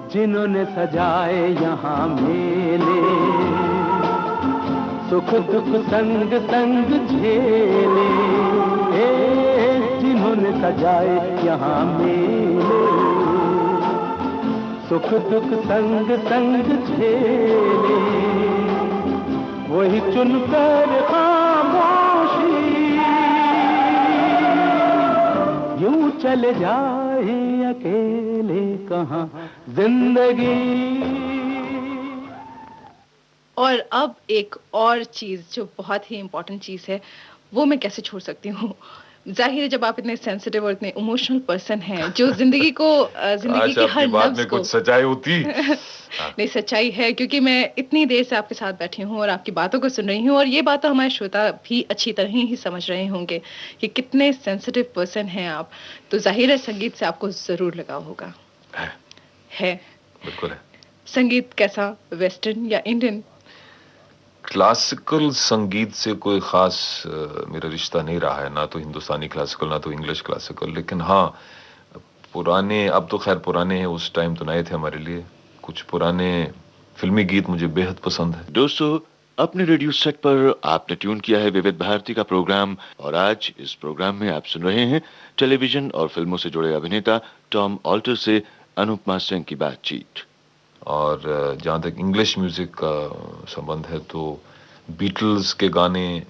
जिन्होंने सजाए यहाँ मेले, सुख दुख संग संग झेले, जिन्होंने सजाए यहाँ मेले, सुख दुख संग संग झेले, वही चुनकर खामोशी यूं चले जाए अकेले कहाँ। जिंदगी। और अब एक और चीज़ जो बहुत ही इम्पोर्टेंट चीज़ है, वो मैं कैसे छोड़ सकती हूँ। जाहिर है जब आप इतने सेंसिटिव और इतने इमोशनल पर्सन हैं जो जिंदगी को जिंदगी की हर बात लफ्ज में को कुछ सच्चाई होती नहीं, सच्चाई है क्योंकि मैं इतनी देर से आपके साथ बैठी हूँ और आपकी बातों को सुन रही हूँ, और ये बात तो हमारे श्रोता भी अच्छी तरह ही समझ रहे होंगे कि कितने सेंसिटिव पर्सन हैं आप। तो जाहिर है संगीत से आपको जरूर लगाव होगा। है बिल्कुल है। संगीत कैसा, वेस्टर्न या इंडियन? क्लासिकल संगीत से कोई खास मेरा रिश्ता नहीं रहा है, ना तो हिंदुस्तानी क्लासिकल ना तो इंग्लिश क्लासिकल। लेकिन हाँ, पुराने, अब तो खैर पुराने हैं, उस टाइम तो नए थे हमारे लिए, कुछ पुराने फिल्मी गीत मुझे बेहद पसंद है। दोस्तों, अपने रेडियो सेट पर आपने ट्यून किया है विविध भारती का प्रोग्राम, और आज इस प्रोग्राम में आप सुन रहे हैं टेलीविजन और फिल्मों से जुड़े अभिनेता टॉम ऑल्टर से अनुपमा सिंह की बातचीत। और जहाँ तक इंग्लिश म्यूजिक का संबंध है तो बीटल्स के गाने,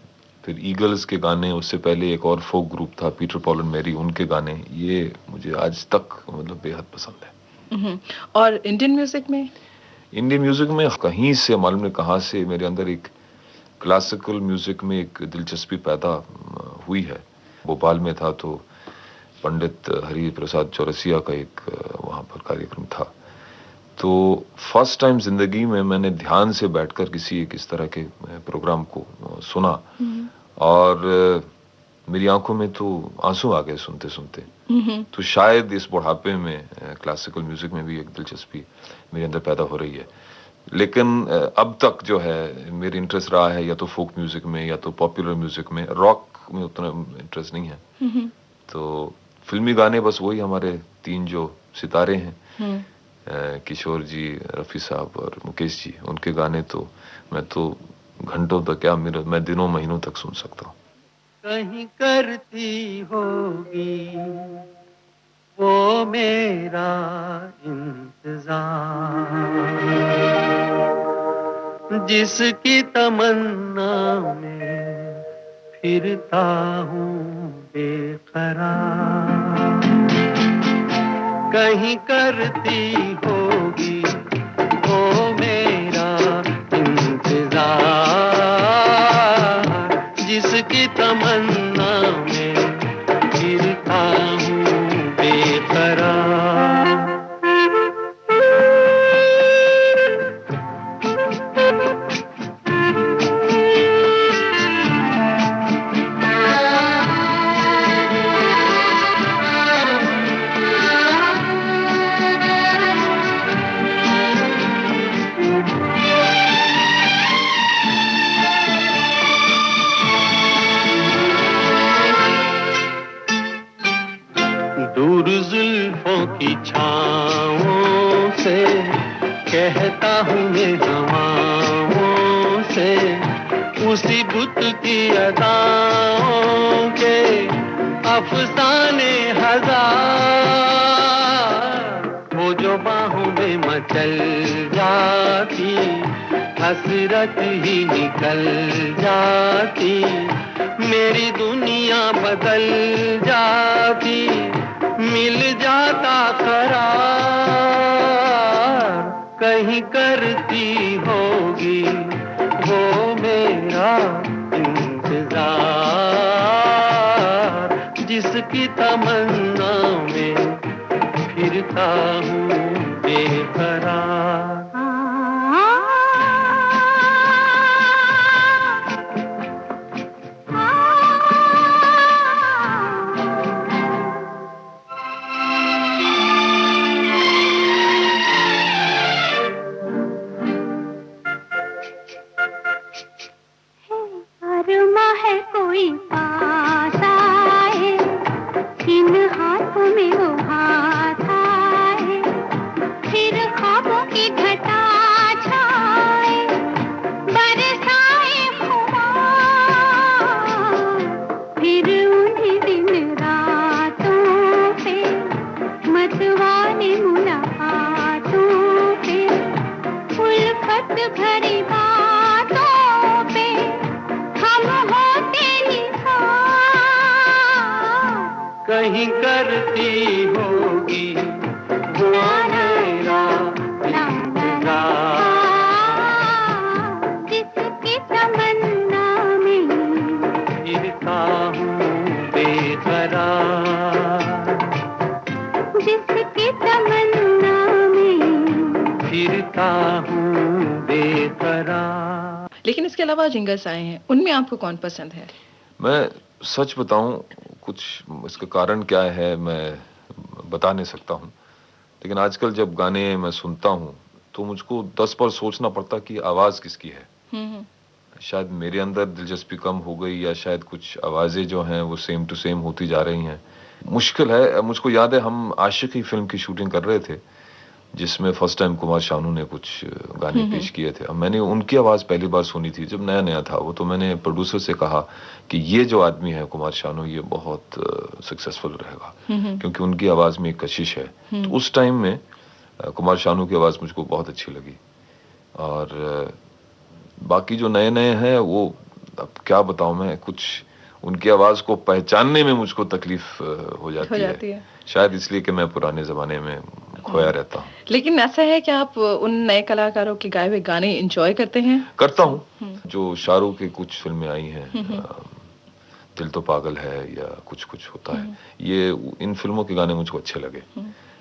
फिर ईगल्स के गाने, उससे पहले एक और फोक ग्रुप था पीटर पॉल एंड मैरी, उनके गाने, ये मुझे आज तक मतलब बेहद पसंद है। और इंडियन म्यूजिक में? इंडियन म्यूजिक में कहीं से मालूम नहीं कहाँ से मेरे अंदर एक क्लासिकल म्यूजिक में एक दिलचस्पी पैदा हुई है। भोपाल में था तो पंडित हरि प्रसाद चौरसिया का एक वहाँ पर कार्यक्रम था, तो फर्स्ट टाइम जिंदगी में मैंने ध्यान से बैठकर किसी एक इस तरह के प्रोग्राम को सुना, और मेरी आंखों में तो आंसू आ गए सुनते सुनते। तो शायद इस बुढ़ापे में क्लासिकल म्यूजिक में भी एक दिलचस्पी मेरे अंदर पैदा हो रही है। लेकिन अब तक जो है मेरी इंटरेस्ट रहा है या तो फोक म्यूजिक में या तो पॉपुलर म्यूजिक में, रॉक में उतना इंटरेस्ट नहीं है। तो फिल्मी गाने बस वही हमारे तीन जो सितारे हैं, किशोर जी, रफी साहब और मुकेश जी, उनके गाने तो मैं तो घंटों तक, क्या मैं दिनों महीनों तक सुन सकता हूँ। कहीं करती होगी वो मेरा इंतजार, जिसकी तमन्ना में फिरता हूँ बेकरार। कहीं करती होगी वो मेरा इंतजार, जिसकी तमन्ना में फिरता हूँ बेकरार। दूर जुल्फों की छाँवों से कहता हूँ मैं हवाओं से, उसी बुत की अदाओं के अफसाने हजार, वो जो बाहों में मचल जाती, हसरत ही निकल जाती, मेरी दुनिया बदल जाती, मिल जाता करार, कहीं करती होगी वो मेरा इंतजार, जिसकी तमन्ना में फिरता हूँ बेकरार। कहीं करती होगी वो मेरा इंतजार, जिसकी तमन्ना में फिरता हूँ बेकरार, जिसकी तमन्ना में फिरता हूँ बेकरार। लेकिन इसके अलावा जिंगल्स आए हैं, उनमें आपको कौन पसंद है? मैं सच बताऊं, कुछ इसका कारण क्या है मैं बता नहीं सकता हूं, लेकिन आजकल जब गाने मैं सुनता हूं तो मुझको 10 बार सोचना पड़ता कि आवाज किसकी है। शायद मेरे अंदर दिलचस्पी कम हो गई, या शायद कुछ आवाजें जो हैं वो सेम टू सेम होती जा रही हैं। मुश्किल है। मुझको याद है हम आशिकी फिल्म की शूटिंग कर रहे थे, जिसमें फर्स्ट टाइम कुमार शानू ने कुछ गाने पेश किए थे। अब मैंने उनकी आवाज पहली बार सुनी थी जब नया नया था वो, तो मैंने प्रोड्यूसर से कहा कि ये जो आदमी है कुमार शानू, ये बहुत सक्सेसफुल रहेगा, क्योंकि उनकी आवाज में एक कशिश है। तो उस टाइम में कुमार शानू की आवाज मुझको बहुत अच्छी लगी। और बाकी जो नए नए हैं वो अब क्या बताऊं मैं, कुछ उनकी आवाज को पहचानने में मुझको तकलीफ हो जाती है। शायद इसलिए कि मैं पुराने जमाने में खोया रहता हूँ। लेकिन ऐसा है कि आप उन नए कलाकारों के गाए हुए गाने एंजॉय करते हैं? करता हूँ। जो शाहरुख की कुछ फिल्में आई हैं, दिल तो पागल है या कुछ कुछ होता है, ये इन फिल्मों के गाने मुझको अच्छे लगे।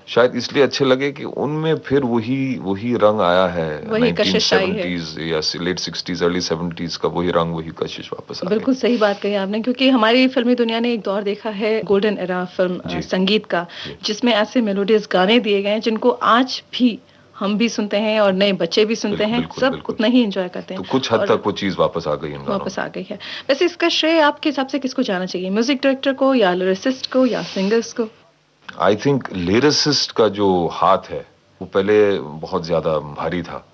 शायद इसलिए अच्छे लगे कि उनमें फिर वही रंग आया है, 1970s या लेट 60s अर्ली 70s का वही रंग, वही कशिश वापस आ गई। बिल्कुल सही बात कही आपने, क्योंकि हमारी फिल्मी दुनिया ने एक दौर देखा है गोल्डन एरा फिल्म संगीत का, जिसमें ऐसे मेलोडियस गाने दिए गए हैं जिनको आज भी हम भी सुनते हैं और नए बच्चे भी सुनते हैं, सब उतना ही एंजॉय करते हैं। तो कुछ हद तक वो चीज वापस आ गई है। वापस आ गई है। वैसे इसका श्रेय आपके हिसाब से किसको जाना चाहिए, म्यूजिक डायरेक्टर को या लिरिसिस्ट को या सिंगर्स को? आई थिंक लिरिसिस्ट का जो हाथ है वो पहले बहुत ज्यादा भारी था,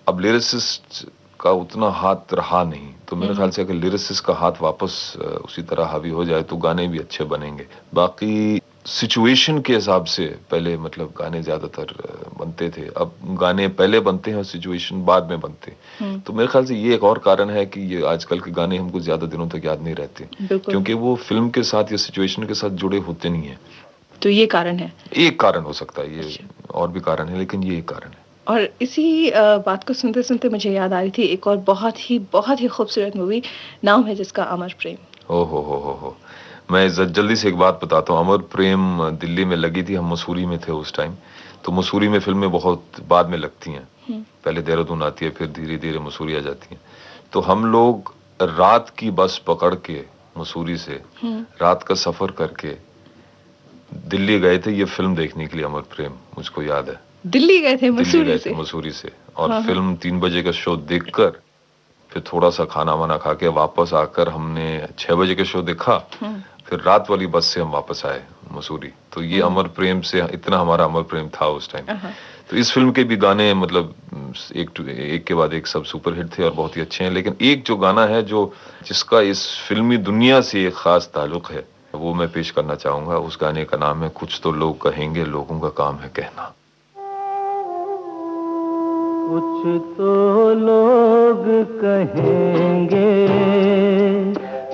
अब लिरिसिस्ट का उतना हाथ रहा नहीं। तो मेरे ख्याल से अगर लिरिसिस्ट का हाथ वापस उसी तरह हावी हो जाए तो गाने भी अच्छे बनेंगे। बाकी सिचुएशन के हिसाब से पहले मतलब गाने ज्यादातर बनते थे, अब गाने पहले बनते हैं और सिचुएशन बाद में बनते। तो मेरे ख्याल से ये एक और कारण है कि ये आजकल के गाने हमको ज्यादा दिनों तक याद नहीं रहते, क्योंकि वो फिल्म के साथ या सिचुएशन के साथ जुड़े होते नहीं है। तो ये कारण है? एक कारण हो सकता है, ये और भी कारण है, लेकिन ये एक कारण है। और इसी बात को सुनते सुनते मुझे याद आ रही थी एक और बहुत ही खूबसूरत मूवी, नाम है जिसका अमर प्रेम। हो मैं जल्दी से एक बात बताता हूँ। अमर प्रेम दिल्ली में लगी थी, हम मसूरी में थे उस टाइम। तो मसूरी में फिल्में बहुत बाद में लगती हैं, पहले देहरादून आती है, फिर धीरे धीरे मसूरी आ जाती है। तो हम लोग रात की बस पकड़ के मसूरी से रात का सफर करके दिल्ली गए थे ये फिल्म देखने के लिए, अमर प्रेम। मुझको याद है दिल्ली गए थे मसूरी से और फिल्म 3 बजे का शो देखकर फिर थोड़ा सा खाना वाना खा के वापस आकर हमने 6 बजे का शो देखा, फिर रात वाली बस से हम वापस आए मसूरी। तो ये अमर प्रेम से इतना हमारा अमर प्रेम था उस टाइम। तो इस फिल्म के भी गाने मतलब फिल्म्स एक के बाद एक सब सुपरहिट थे और बहुत ही अच्छे हैं, लेकिन एक जो गाना है जो जिसका इस फिल्मी दुनिया से एक खास ताल्लुक है, वो मैं पेश करना चाहूंगा। उस गाने का नाम है कुछ तो लोग कहेंगे, लोगों का काम है कहना। कुछ तो लोग कहेंगे,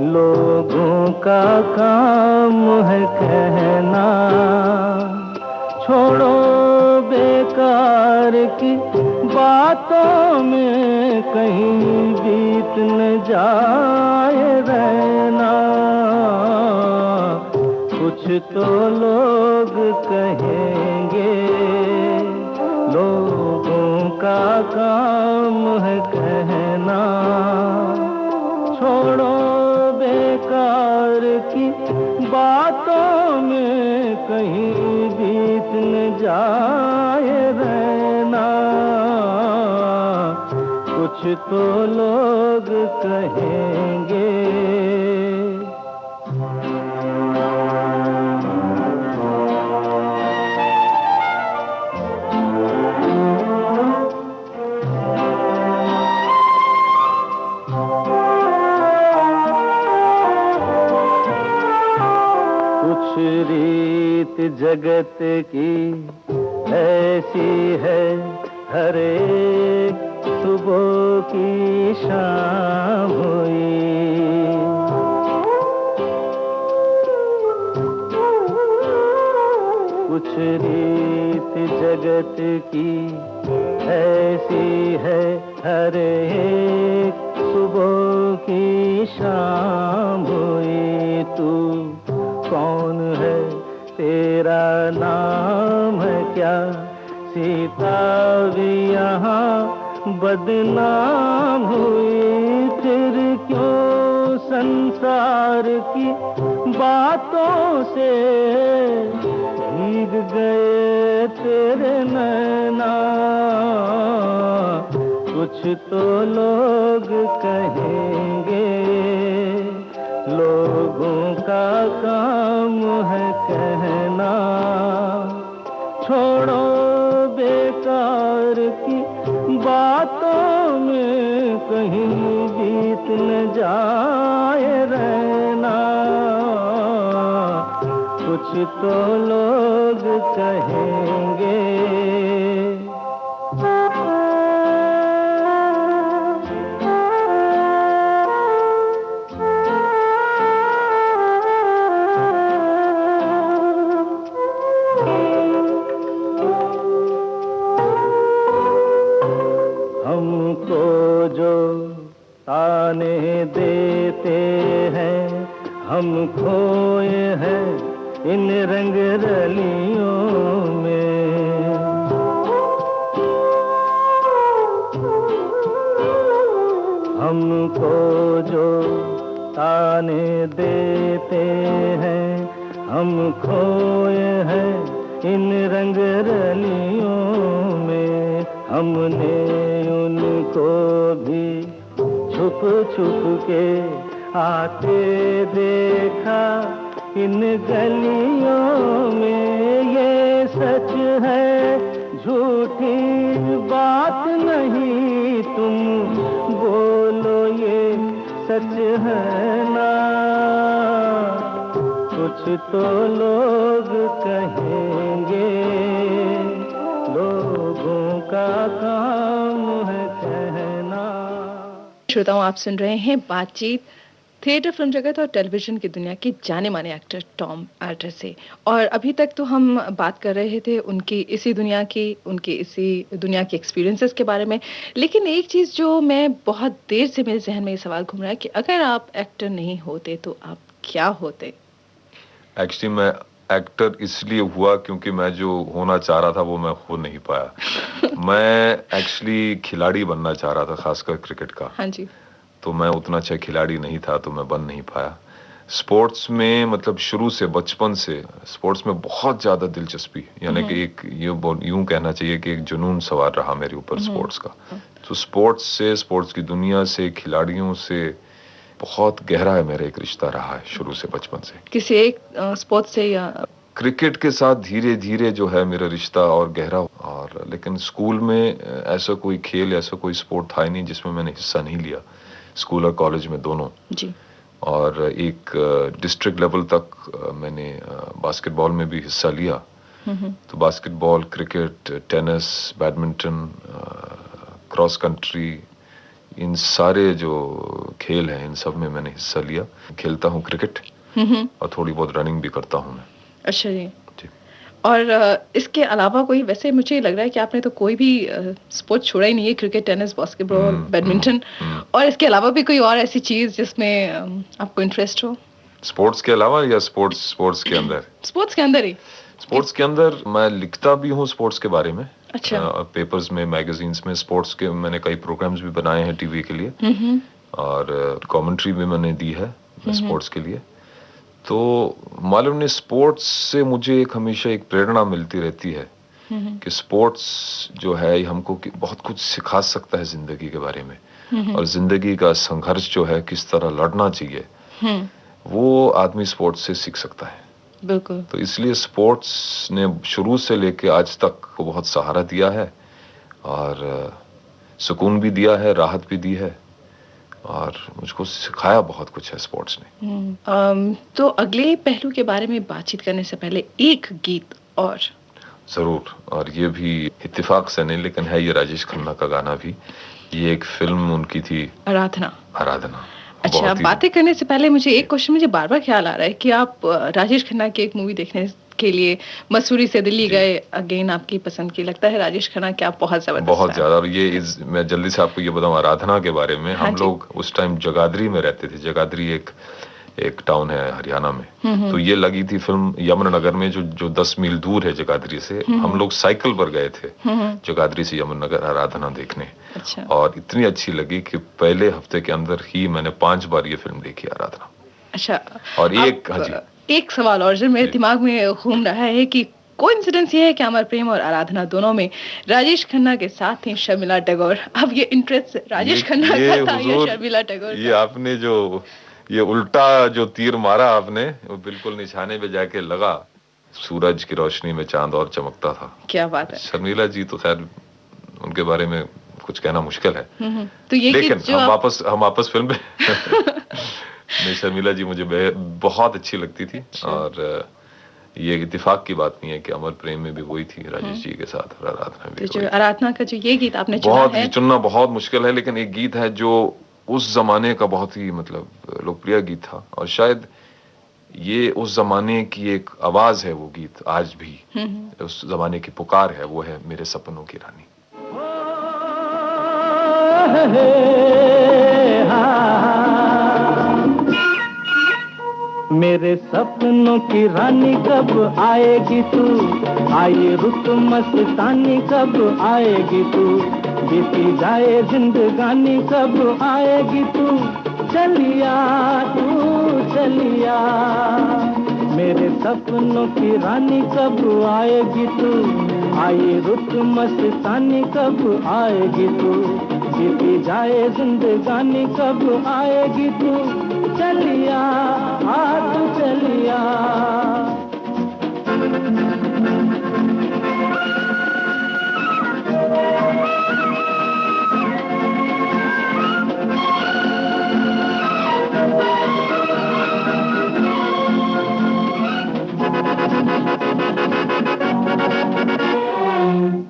लोगों का काम है कहना, छोड़ो बेकार की बातों में कहीं बीत न जाए रहना। कुछ तो लोग कहेंगे, लोगों का काम है कहना, छोड़ो बेकार की बातों में कहीं बीत न जाए रहना। कुछ तो लोग कहेंगे। रीत जगत की ऐसी है, हर एक सुबह की शाम हुई। कुछ रीत जगत की ऐसी है, हर एक सुबह की शाम हुई। तू कौन है, तेरा नाम है क्या, सीता भी यहाँ बदनाम हुई। फिर क्यों संसार की बातों से भीग गए तेरे नैना। कुछ तो लोग कहेंगे, लोगों का काम है कहना, छोड़ो बेकार की बातों में कहीं बीत न जाए रहना। कुछ तो लोग कहेंगे। हमको जो ताने देते हैं, हम खोए हैं इन रंग रलियों में। हमको जो ताने देते हैं, हम खोए हैं इन रंग रलियों में। हमने उनको भी छुप छुप के आते देखा इन गलियों में। ये सच है, झूठी बात नहीं, तुम बोलो ये सच है ना। कुछ तो लोग कहेंगे, लोगों का काम है कहना। श्रोताओं, आप सुन रहे हैं बातचीत थिएटर, फिल्म जगत और टेलीविजन की दुनिया के जाने माने एक्टर टॉम आल्टर से। और अभी तक तो हम बात कर रहे थे उनकी इसी दुनिया की, उनकी इसी दुनिया के एक्सपीरियंसेस के बारे में। लेकिन एक चीज़ जो मैं बहुत देर से मेरे जहन में ये सवाल घूम रहा है कि अगर आप एक्टर नहीं होते तो आप क्या होते? एक्चुअली मैं एक्टर इसलिए हुआ क्योंकि मैं जो होना चाह रहा था वो मैं हो नहीं पाया। मैं एक्चुअली खिलाड़ी बनना चाह रहा था, खासकर क्रिकेट का। हाँ जी। तो मैं उतना अच्छा खिलाड़ी नहीं था, तो मैं बन नहीं पाया। स्पोर्ट्स में मतलब शुरू से, बचपन से स्पोर्ट्स में बहुत ज्यादा दिलचस्पी, यानी कि एक यूं कहना चाहिए कि एक जुनून सवार रहा मेरे ऊपर स्पोर्ट्स का। तो स्पोर्ट्स से, स्पोर्ट्स की दुनिया से, खिलाड़ियों से बहुत गहरा है मेरा एक रिश्ता रहा है शुरू से, बचपन से। किसी एक स्पोर्ट्स से या? क्रिकेट के साथ धीरे धीरे जो है मेरा रिश्ता और गहरा, और लेकिन स्कूल में ऐसा कोई खेल, ऐसा कोई स्पोर्ट था ही नहीं जिसमें मैंने हिस्सा नहीं लिया, स्कूल और कॉलेज में दोनों। जी। और एक डिस्ट्रिक्ट लेवल तक मैंने बास्केटबॉल में भी हिस्सा लिया। तो basketball, cricket, tennis, badminton, cross country, इन सारे जो खेल हैं इन सब में मैंने हिस्सा लिया। खेलता हूँ क्रिकेट और थोड़ी बहुत रनिंग भी करता हूँ मैं। अच्छा जी। जी। और इसके अलावा कोई, वैसे मुझे लग रहा है कि आपने तो कोई भी स्पोर्ट छोड़ा ही नहीं है, क्रिकेट, टेनिस, बास्केटबॉल, बैडमिंटन, और इसके अलावा भी कोई और ऐसी चीज जिसमें आपको इंटरेस्ट हो? स्पोर्ट्स के अलावा या स्पोर्ट्स के अंदर? स्पोर्ट्स के अंदर ही। स्पोर्ट्स के अंदर मैं लिखता भी हूँ स्पोर्ट्स के बारे में। अच्छा। पेपर्स में, मैगजीन्स में स्पोर्ट्स के मैंने कई प्रोग्राम्स भी बनाए हैं टीवी के लिए, और कमेंट्री भी मैंने दी है स्पोर्ट्स के लिए। तो मालूम नहीं, स्पोर्ट्स से मुझे हमेशा एक प्रेरणा मिलती रहती है कि स्पोर्ट्स जो है हमको बहुत कुछ सिखा सकता है जिंदगी के बारे में, और जिंदगी का संघर्ष जो है किस तरह लड़ना चाहिए, वो आदमी स्पोर्ट्स से सीख सकता है। बिल्कुल। तो इसलिए स्पोर्ट्स ने शुरू से लेके आज तक को बहुत सहारा दिया है, और सुकून भी दिया है, राहत भी दी है, और मुझको सिखाया बहुत कुछ है स्पोर्ट्स ने। तो अगले पहलू के बारे में बातचीत करने से पहले एक गीत और। जरूर, और ये भी इत्तेफाक से नहीं लेकिन है ये राजेश खन्ना का गाना भी। ये एक फिल्म उनकी थी, आराधना। आराधना। अच्छा, बातें करने से पहले मुझे एक क्वेश्चन, मुझे बार बार ख्याल आ रहा है कि आप राजेश खन्ना की एक मूवी देखने के लिए मसूरी से दिल्ली गए, अगेन आपकी पसंद की, लगता है राजेश खन्ना क्या बहुत जबरदस्त, बहुत ज्यादा। और ये मैं जल्दी से आपको ये बताऊं आराधना के बारे में। हम लोग उस टाइम जगाधरी में रहते थे। जगाधरी एक टाउन है हरियाणा में। तो ये लगी थी फिल्म यमुनानगर में, जो 10 मील दूर है जगाधरी से। हम लोग साइकिल पर गए थे जगाधरी से यमुनानगर आराधना देखने। अच्छा। और इतनी अच्छी लगी कि पहले हफ्ते के अंदर ही मैंने 5 बार ये फिल्म देखी, आराधना। अच्छा। और एक सवाल और जो मेरे दिमाग में घूम रहा है कि कोइंसिडेंस ये है कि अमर प्रेम और आराधना दोनों में राजेश खन्ना के साथ थी शर्मिला टैगोर। अब ये इंटरेस्ट राजेश खन्ना का था या शर्मिला टैगोर? ये आपने जो ये उल्टा जो तीर मारा आपने, वो बिल्कुल निशाने पे जाके लगा। सूरज की रोशनी में चांद और चमकता था। क्या बात है। शर्मिला जी तो खैर उनके बारे में कुछ कहना मुश्किल है। तो ये लेकिन हम वापस फिल्म पे नहीं, शर्मिला जी मुझे बहुत अच्छी लगती थी। अच्छा। और ये इत्तेफाक की बात नहीं है कि अमर प्रेम में भी वही थी राजेश जी के साथ, और आराधना में भी। तो जो आराधना का जो ये गीत आपने चुना है, चुनना बहुत मुश्किल है, लेकिन एक गीत है जो उस जमाने का बहुत ही मतलब लोकप्रिय गीत था, और शायद ये उस जमाने की एक आवाज है। वो गीत आज भी उस जमाने की पुकार है, वो है मेरे सपनों की रानी। मेरे सपनों की रानी कब आएगी तू, आए रुत मस्तानी कब आएगी तू, बीती जाए जिंदगानी कब आएगी तू, चलिया तू चलिया। मेरे सपनों की रानी कब आएगी तू, आए रुत मस्तानी कब आएगी तू, बीती जाए जिंदगानी कब आएगी तू, चलिया तू चलिया।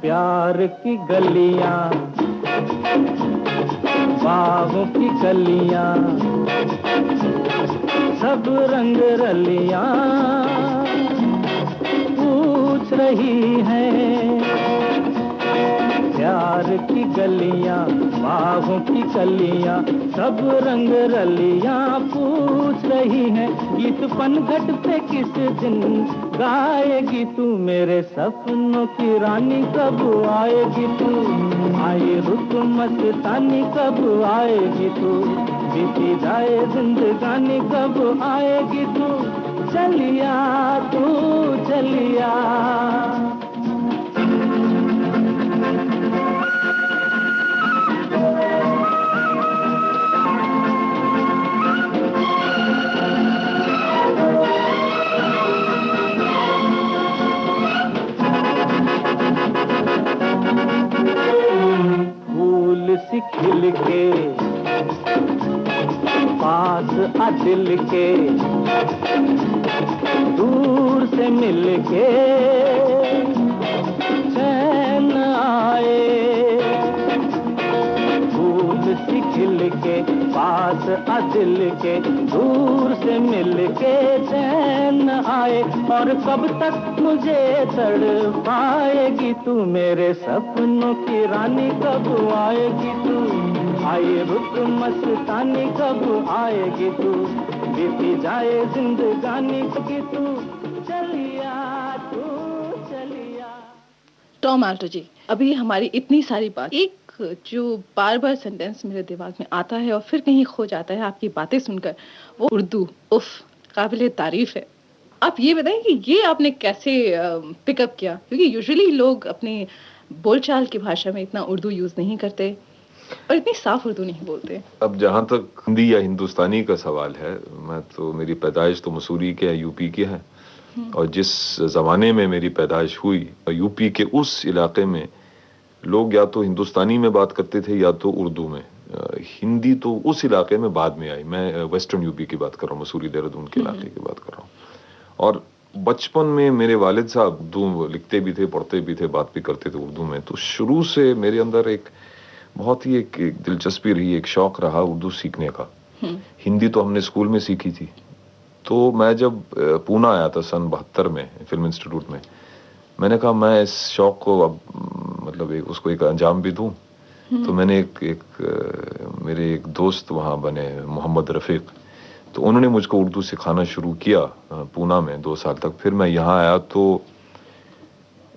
प्यार की गलियां, बागों की कलियां, सब रंग रलियां पूछ रही हैं। प्यार की गलियां, बागों की कलियां, सब रंग रलियां पूछ रही हैं। गीत पनघट पे किस दिन गाएगी तू, मेरे सपनों की रानी कब आएगी तू, आए रुत मस्तानी कब आएगी तू, बीती जाए जिंदगानी कब आएगी तू, चलिया तू चलिया। सी खिल के पास आ दिल के, दूर से मिल के चैन आए। फूल सी खिल के पास आ दिल के, दूर से मिल के चैन आए। और कब तक मुझे तड़पाएगी तू, मेरे सपनों की रानी कब आएगी तू। आए रुत मस्तानी कब आएगी तू, बीती जाए जिंदगानी की तू चलिया, तू चलिया। टॉम ऑल्टर जी, अभी हमारी इतनी सारी बात, एक जो बार बार सेंटेंस मेरे दिमाग में आता है और फिर कहीं खो जाता है आपकी बातें सुनकर, वो उर्दू। उफ, काबिले तारीफ है। आप ये बताएं कि ये आपने कैसे पिकअप किया, क्योंकि यूजुअली लोग अपने बोलचाल की भाषा में इतना उर्दू यूज नहीं करते और इतनी साफ उर्दू नहीं बोलते। अब जहाँ तक हिंदी या हिंदुस्तानी का सवाल है, मैं तो, मेरी पैदाइश तो मसूरी के, यूपी के है। और जिस जमाने में मेरी पैदाइश हुई, यूपी के उस इलाके में लोग या तो हिंदुस्तानी में बात करते थे या तो उर्दू में। हिंदी तो उस इलाके में बाद में आई। मैं वेस्टर्न यूपी की बात कर रहा हूँ, मसूरी देहरादून के इलाके की बात कर रहा हूँ। और बचपन में मेरे वालिद साहब उर्दू लिखते भी थे, पढ़ते भी थे, बात भी करते थे उर्दू में। तो शुरू से मेरे अंदर एक बहुत ही एक दिलचस्पी रही, एक शौक रहा उर्दू सीखने का। हिंदी तो हमने स्कूल में सीखी थी। तो मैं जब पूना आया था सन 72 में फिल्म इंस्टीट्यूट में, मैंने कहा मैं इस शौक को अब मतलब उसको एक अंजाम भी दूं। तो मैंने मेरे एक दोस्त वहाँ बने, मोहम्मद रफीक, तो उन्होंने मुझको उर्दू सिखाना शुरू किया पूना में 2 साल तक। फिर मैं यहाँ आया तो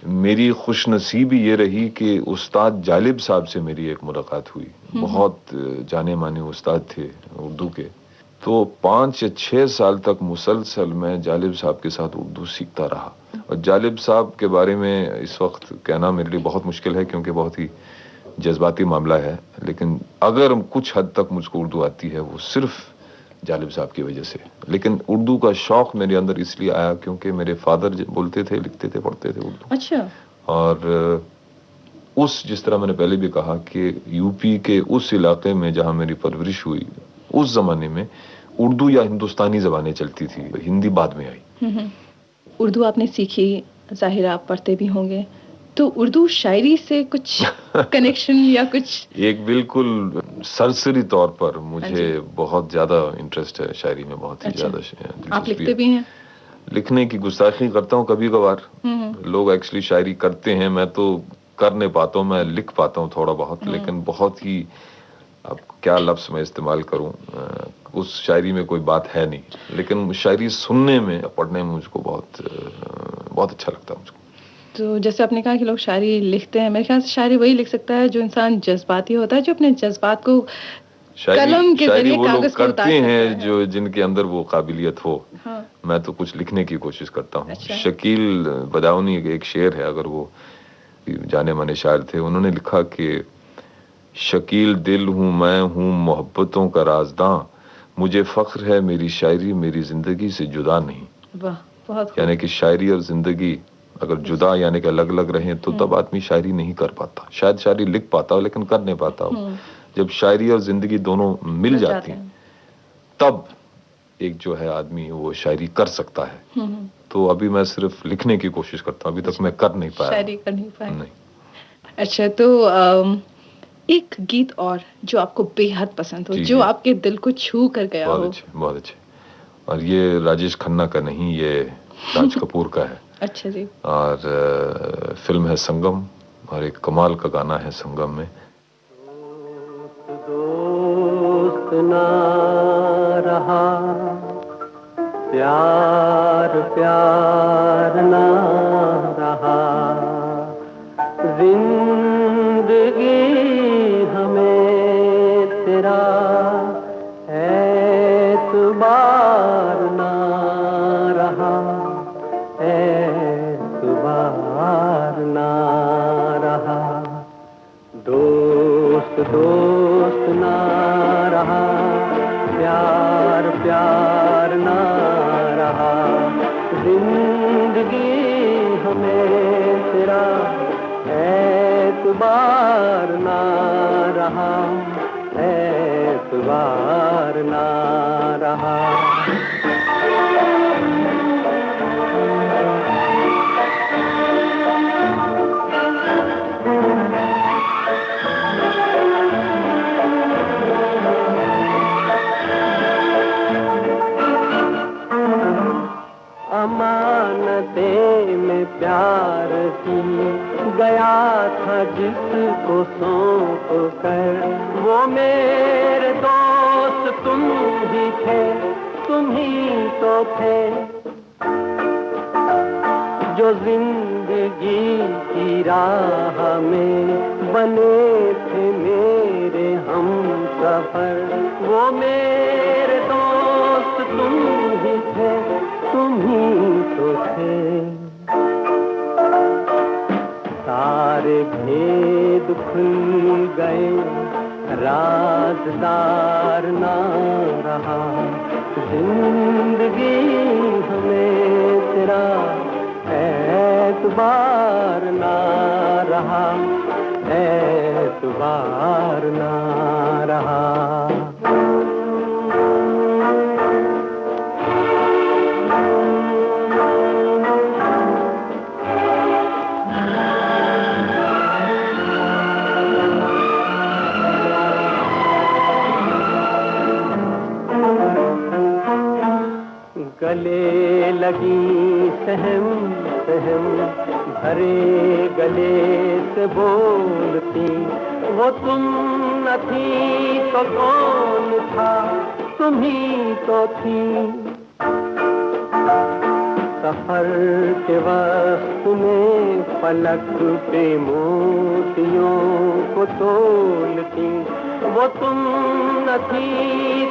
मेरी खुशनसीबी ये रही कि उस्ताद जालिब साहब से मेरी एक मुलाकात हुई। बहुत जाने माने उस्ताद थे उर्दू के। तो 5 या 6 साल तक मुसलसल मैं जालिब साहब के साथ उर्दू सीखता रहा। और जालिब साहब के बारे में इस वक्त कहना मेरे लिए बहुत मुश्किल है, क्योंकि बहुत ही जज्बाती मामला है। लेकिन अगर कुछ हद तक मुझको उर्दू आती है वो सिर्फ जालिब साहब की वजह से। लेकिन उर्दू का शौक मेरे अंदर इसलिए आया क्योंकि मेरे फादर बोलते थे, लिखते थे, पढ़ते थे उर्दू। अच्छा। और जिस तरह मैंने पहले भी कहा कि यूपी के उस इलाके में जहाँ मेरी परवरिश हुई, उस जमाने में उर्दू या हिंदुस्तानी जबानें चलती थी, हिंदी बाद में आई। उर्दू आपने सीखी, जाहिर आप पढ़ते भी होंगे, तो उर्दू शायरी से कुछ कनेक्शन या कुछ? एक बिल्कुल सरसरी तौर पर मुझे बहुत ज्यादा इंटरेस्ट है शायरी में, बहुत ही ज्यादा। आप लिखते भी हैं? लिखने की गुस्ताखी करता हूँ कभी कभार। लोग एक्चुअली शायरी करते हैं, मैं तो कर नहीं पाता हूँ। मैं लिख पाता हूँ थोड़ा बहुत, लेकिन बहुत ही, अब क्या लफ्ज मैं इस्तेमाल करूं, उस शायरी में कोई बात है नहीं। लेकिन शायरी सुनने में, पढ़ने में मुझको बहुत अच्छा लगता है मुझको। तो जैसे आपने कहा कि लोग शायरी लिखते हैं, मेरे ख्याल से शायरी वही लिख सकता है जो इंसान जज्बाती होता है, जो अपने जज्बात को कलम के जरिए कागज पे उतार सकता है। जो जिनके अंदर वो काबिलियत हो। हाँ। मैं तो कुछ लिखने की कोशिश करता हूँ। अच्छा। शकील बदाऊनी एक शेर है, अगर वो जाने माने शायर थे, उन्होंने लिखा कि शकील दिल हूँ मैं, हूँ मोहब्बतों का राजदां, मुझे फख्र है मेरी शायरी मेरी जिंदगी से जुदा नहीं। वाह, बहुत। यानी कि शायरी और जिंदगी अगर जुदा यानी कि अलग अलग रहें तो तब आदमी शायरी नहीं कर पाता। शायद शायरी लिख पाता हो लेकिन कर नहीं पाता हो। जब शायरी और जिंदगी दोनों मिल जाती हैं तब एक जो है आदमी वो शायरी कर सकता है। तो अभी मैं सिर्फ लिखने की कोशिश करता हूँ, अभी तक मैं कर नहीं पाया। शायरी कर नहीं पाया। नहीं। अच्छा, तो एक गीत और जो आपको बेहद पसंद हो, जो आपके दिल को छू कर गया हो। बहुत अच्छे। और ये राजेश खन्ना का नहीं, ये राज कपूर का है। अच्छा जी। और फिल्म है संगम, और एक कमाल का गाना है संगम में। दोस्त ना रहा, प्यार प्यार ना रहा, जिंदगी हमें तेरा एतबार ना रहा, एतबार ना रहा। दोस्त दोस्त ना रहा, प्यार प्यार ना रहा, जिंदगी हमें तेरा एतबार ना रहा, एतबार ना रहा। अमानते में प्यार की गया था जिसको सौंप कर, वो मेरे दोस्त तुम ही थे, तुम ही तो थे जो जिंदगी की राह में बने थे मेरे हमसफर। वो मेरे दोस्त तुम ही थे, तुम ही तो थे। सारे भेद खुल गए, राज़दार ना रहा, जिंदगी हमें तेरा एतबार ना रहा, एतबार ना रहा। गले लगी सहम सहम, भरे गले से बोलती, वो तुम न थी तो कौन था, तुम ही तो थी। सफर के वक्त में पलक पे मोतियों को तोलती, वो तुम न थी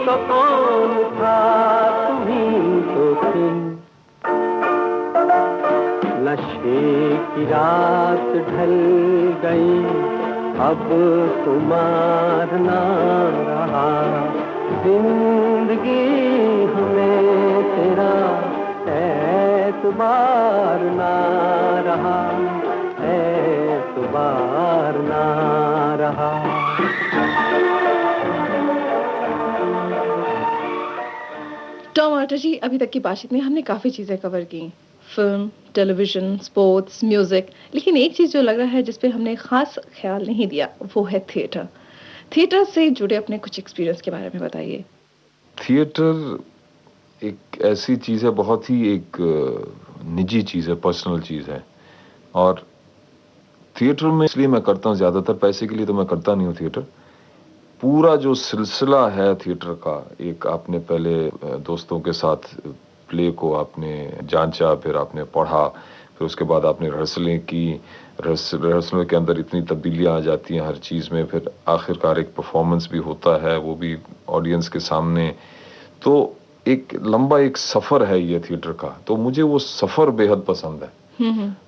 तो कौन था, तुम ही तो थी। नशे की रात ढल गई, अब खुमार ना रहा, जिंदगी हमें तेरा एतबार ना रहा, एतबार ना रहा। टॉम ऑल्टर जी, अभी तक की बातचीत में हमने काफ़ी चीज़ें कवर की, फिल्म, टेलीविज़न, स्पोर्ट्स, म्यूज़िक, लेकिन एक चीज़ जो लग रहा है जिस पे हमने ख़ास ख्याल नहीं दिया, वो है थिएटर। थिएटर से जुड़े अपने कुछ एक्सपीरियंस के बारे में बताइए। थिएटर एक ऐसी चीज़ है, बहुत ही एक निजी चीज़ है, पर्सनल चीज़ है। और थिएटर में इसलिए मैं करता हूँ, ज़्यादातर पैसे के लिए तो मैं करता नहीं हूँ थिएटर। पूरा जो सिलसिला है थिएटर का, एक आपने पहले दोस्तों के साथ प्ले को आपने जांचा, फिर आपने पढ़ा, फिर उसके बाद आपने रिहर्सलें की, रिहर्सलों के अंदर इतनी तब्दीलियां आ जाती हैं हर चीज़ में, फिर आखिरकार एक परफॉर्मेंस भी होता है, वो भी ऑडियंस के सामने। तो एक लंबा एक सफ़र है ये थिएटर का, तो मुझे वो सफ़र बेहद पसंद है।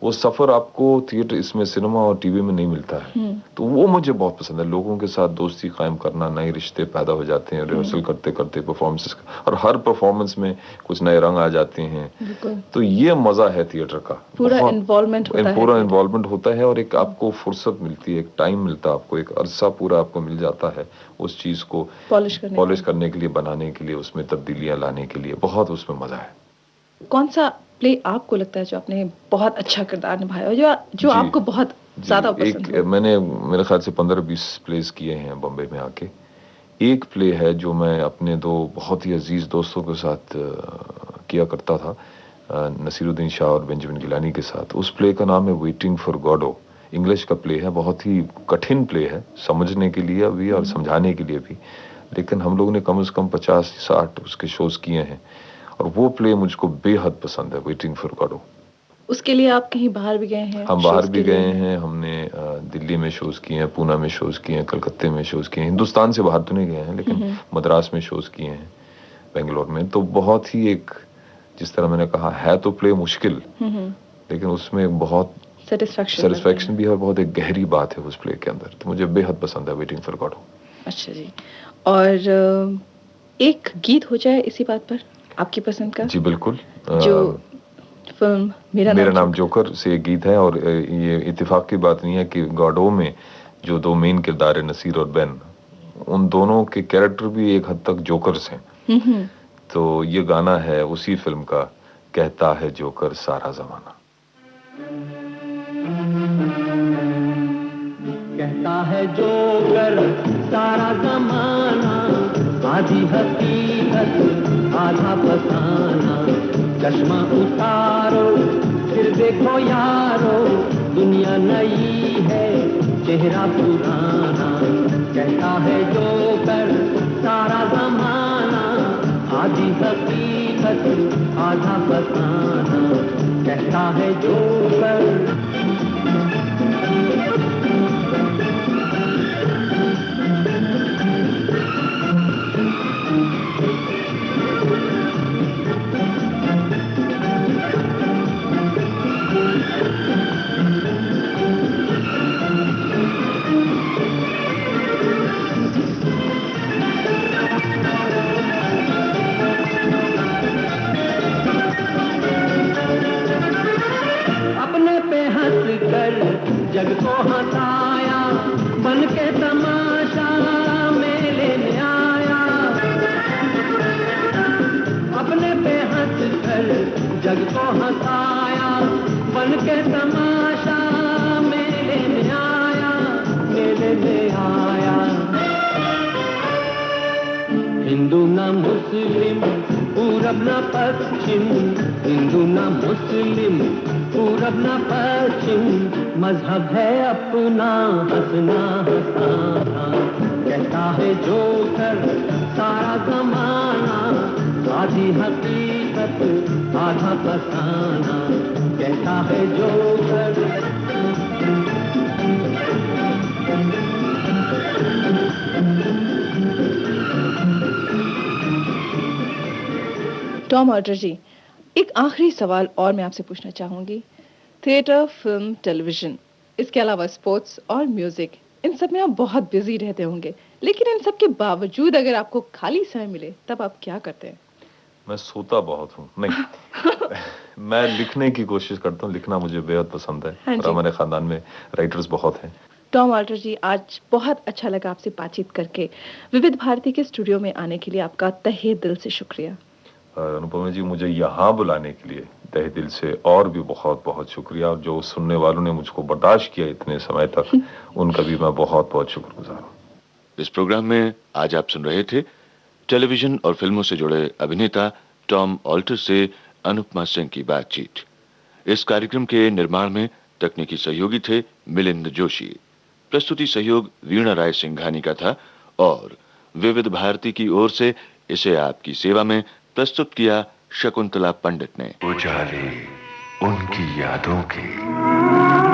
वो सफ़र आपको थिएटर, इसमें सिनेमा और टीवी में नहीं मिलता है। तो वो मुझे बहुत पसंद है, लोगों के साथ दोस्ती कायम करना, नए रिश्ते पैदा हो जाते हैं रिहर्सल करते करते परफॉर्मेंसेस, और हर परफॉर्मेंस में कुछ नए रंग आ जाते हैं। तो ये मज़ा है थिएटर का, पूरा इन्वॉल्वमेंट होता है, पूरा इन्वॉल्वमेंट होता है, और एक आपको फुर्सत मिलती है, एक टाइम मिलता है आपको, एक अरसा पूरा आपको मिल जाता है उस चीज़ को पॉलिश करने के लिए, बनाने के लिए, उसमें तब्दीलियाँ लाने के लिए। बहुत उसमें मज़ा है। कौन सा प्ले आपको लगता है जो आपने बहुत अच्छा किरदार निभाया हो, जो आपको बहुत ज़्यादा पसंद हो? मैंने मेरे ख्याल से 15-20 प्लेस किए हैं बॉम्बे में आके। एक प्ले है जो मैं अपने दो बहुत ही अजीज दोस्तों के साथ किया करता था, नसीरुद्दीन शाह और बेंजामिन गिलानी के साथ। उस प्ले का नाम है वेटिंग फॉर गॉडो। इंग्लिश का प्ले है, बहुत ही कठिन प्ले है समझने के लिए भी और समझाने के लिए भी, लेकिन हम लोगों ने कम से कम 50-60 उसके शोज किए हैं, और वो प्ले मुझको बेहद पसंद है, वेटिंग फॉर गॉडो। उसके लिए आप कहीं बाहर भी गए हैं? हम बाहर भी गए हैं, हमने दिल्ली में शोज किए हैं, पूना में शोज किए हैं, कलकत्ते में शोज किए हैं, हिंदुस्तान से बाहर तो नहीं गए हैं, लेकिन मद्रास में शोज किए हैं, बेंगलोर में। तो बहुत ही एक, जिस तरह मैंने कहा, है तो प्ले मुश्किल, लेकिन उसमें बहुत सेटिस्फैक्शन भी है, बहुत एक गहरी बात है उस प्ले के अंदर। तो मुझे बेहद पसंद है वेटिंग फॉर गॉडो। अच्छा जी, और एक गीत हो जाए इसी बात पर, आपकी पसंद का? जी बिल्कुल। जो फिल्म मेरा नाम जोकर से एक गीत है, और ये इत्तेफाक की बात नहीं है कि गॉडो में जो दो मेन किरदार है, नसीर और बेन, उन दोनों के कैरेक्टर भी एक हद तक जोकर्स हैं। तो ये गाना है उसी फिल्म का, कहता है जोकर सारा जमाना। कहता है जोकर सारा जमाना, आधी हकीकत आधा फसाना। चश्मा उतारो फिर देखो यारो, दुनिया नई है चेहरा पुराना। कहता है जोकर सारा जमाना, आधी हकीकत आधा फसाना। कहता है जोकर। जग को हंसाया, बन के तमाशा मेले में आया। अपने पे हंस कर जग को हंसाया, बन के तमाशा मेले में आया, मेले में आया। हिंदू ना मुस्लिम, पूरब ना पश्चिम, हिंदू ना मुस्लिम, पूरब ना पश्चिम। मजहब है अपना हंसना हंसाना। कहता है जोकर सारा जमाना, आधी हकीकत आधा फसाना। कहता है जोकर। टॉम ऑल्टर जी, एक आखिरी सवाल और मैं आपसे पूछना चाहूंगी। थिएटर, फिल्म, टेलीविजन, इसके अलावा स्पोर्ट्स और म्यूजिक, इन सब में आप बहुत बिजी रहते होंगे, लेकिन इन सब के बावजूद अगर आपको खाली समय मिले तब आप क्या करते हैं? मैं सोता बहुत हूँ। नहीं मैं लिखने की कोशिश करता हूँ। लिखना मुझे बेहद पसंद है। हाँ और जी। हमारे खानदान में राइटर्स बहुत हैं। टॉम ऑल्टर जी, आज बहुत अच्छा लगा आपसे बातचीत करके। विविध भारती के स्टूडियो में आने के लिए आपका तहे दिल से शुक्रिया। अनुपमा जी, मुझे यहाँ बुलाने के लिए तहे दिल से और भी बहुत बहुत शुक्रिया। और जो सुनने वालों ने मुझको बर्दाश्त किया इतने समय तक, उनका भी मैं बहुत बहुत शुक्रगुजार हूँ। इस प्रोग्राम में आज आप सुन रहे थे टेलीविजन और फिल्मों से जुड़े अभिनेता टॉम ऑल्टर से अनुपमा सिंह की बातचीत। इस कार्यक्रम के निर्माण में तकनीकी सहयोगी थे मिलिंद जोशी। प्रस्तुति सहयोग वीणा राय सिंघानी का था और विविध भारती की ओर से इसे आपकी सेवा में प्रस्तुत किया शकुंतला पंडित ने। उजाले उनकी यादों के।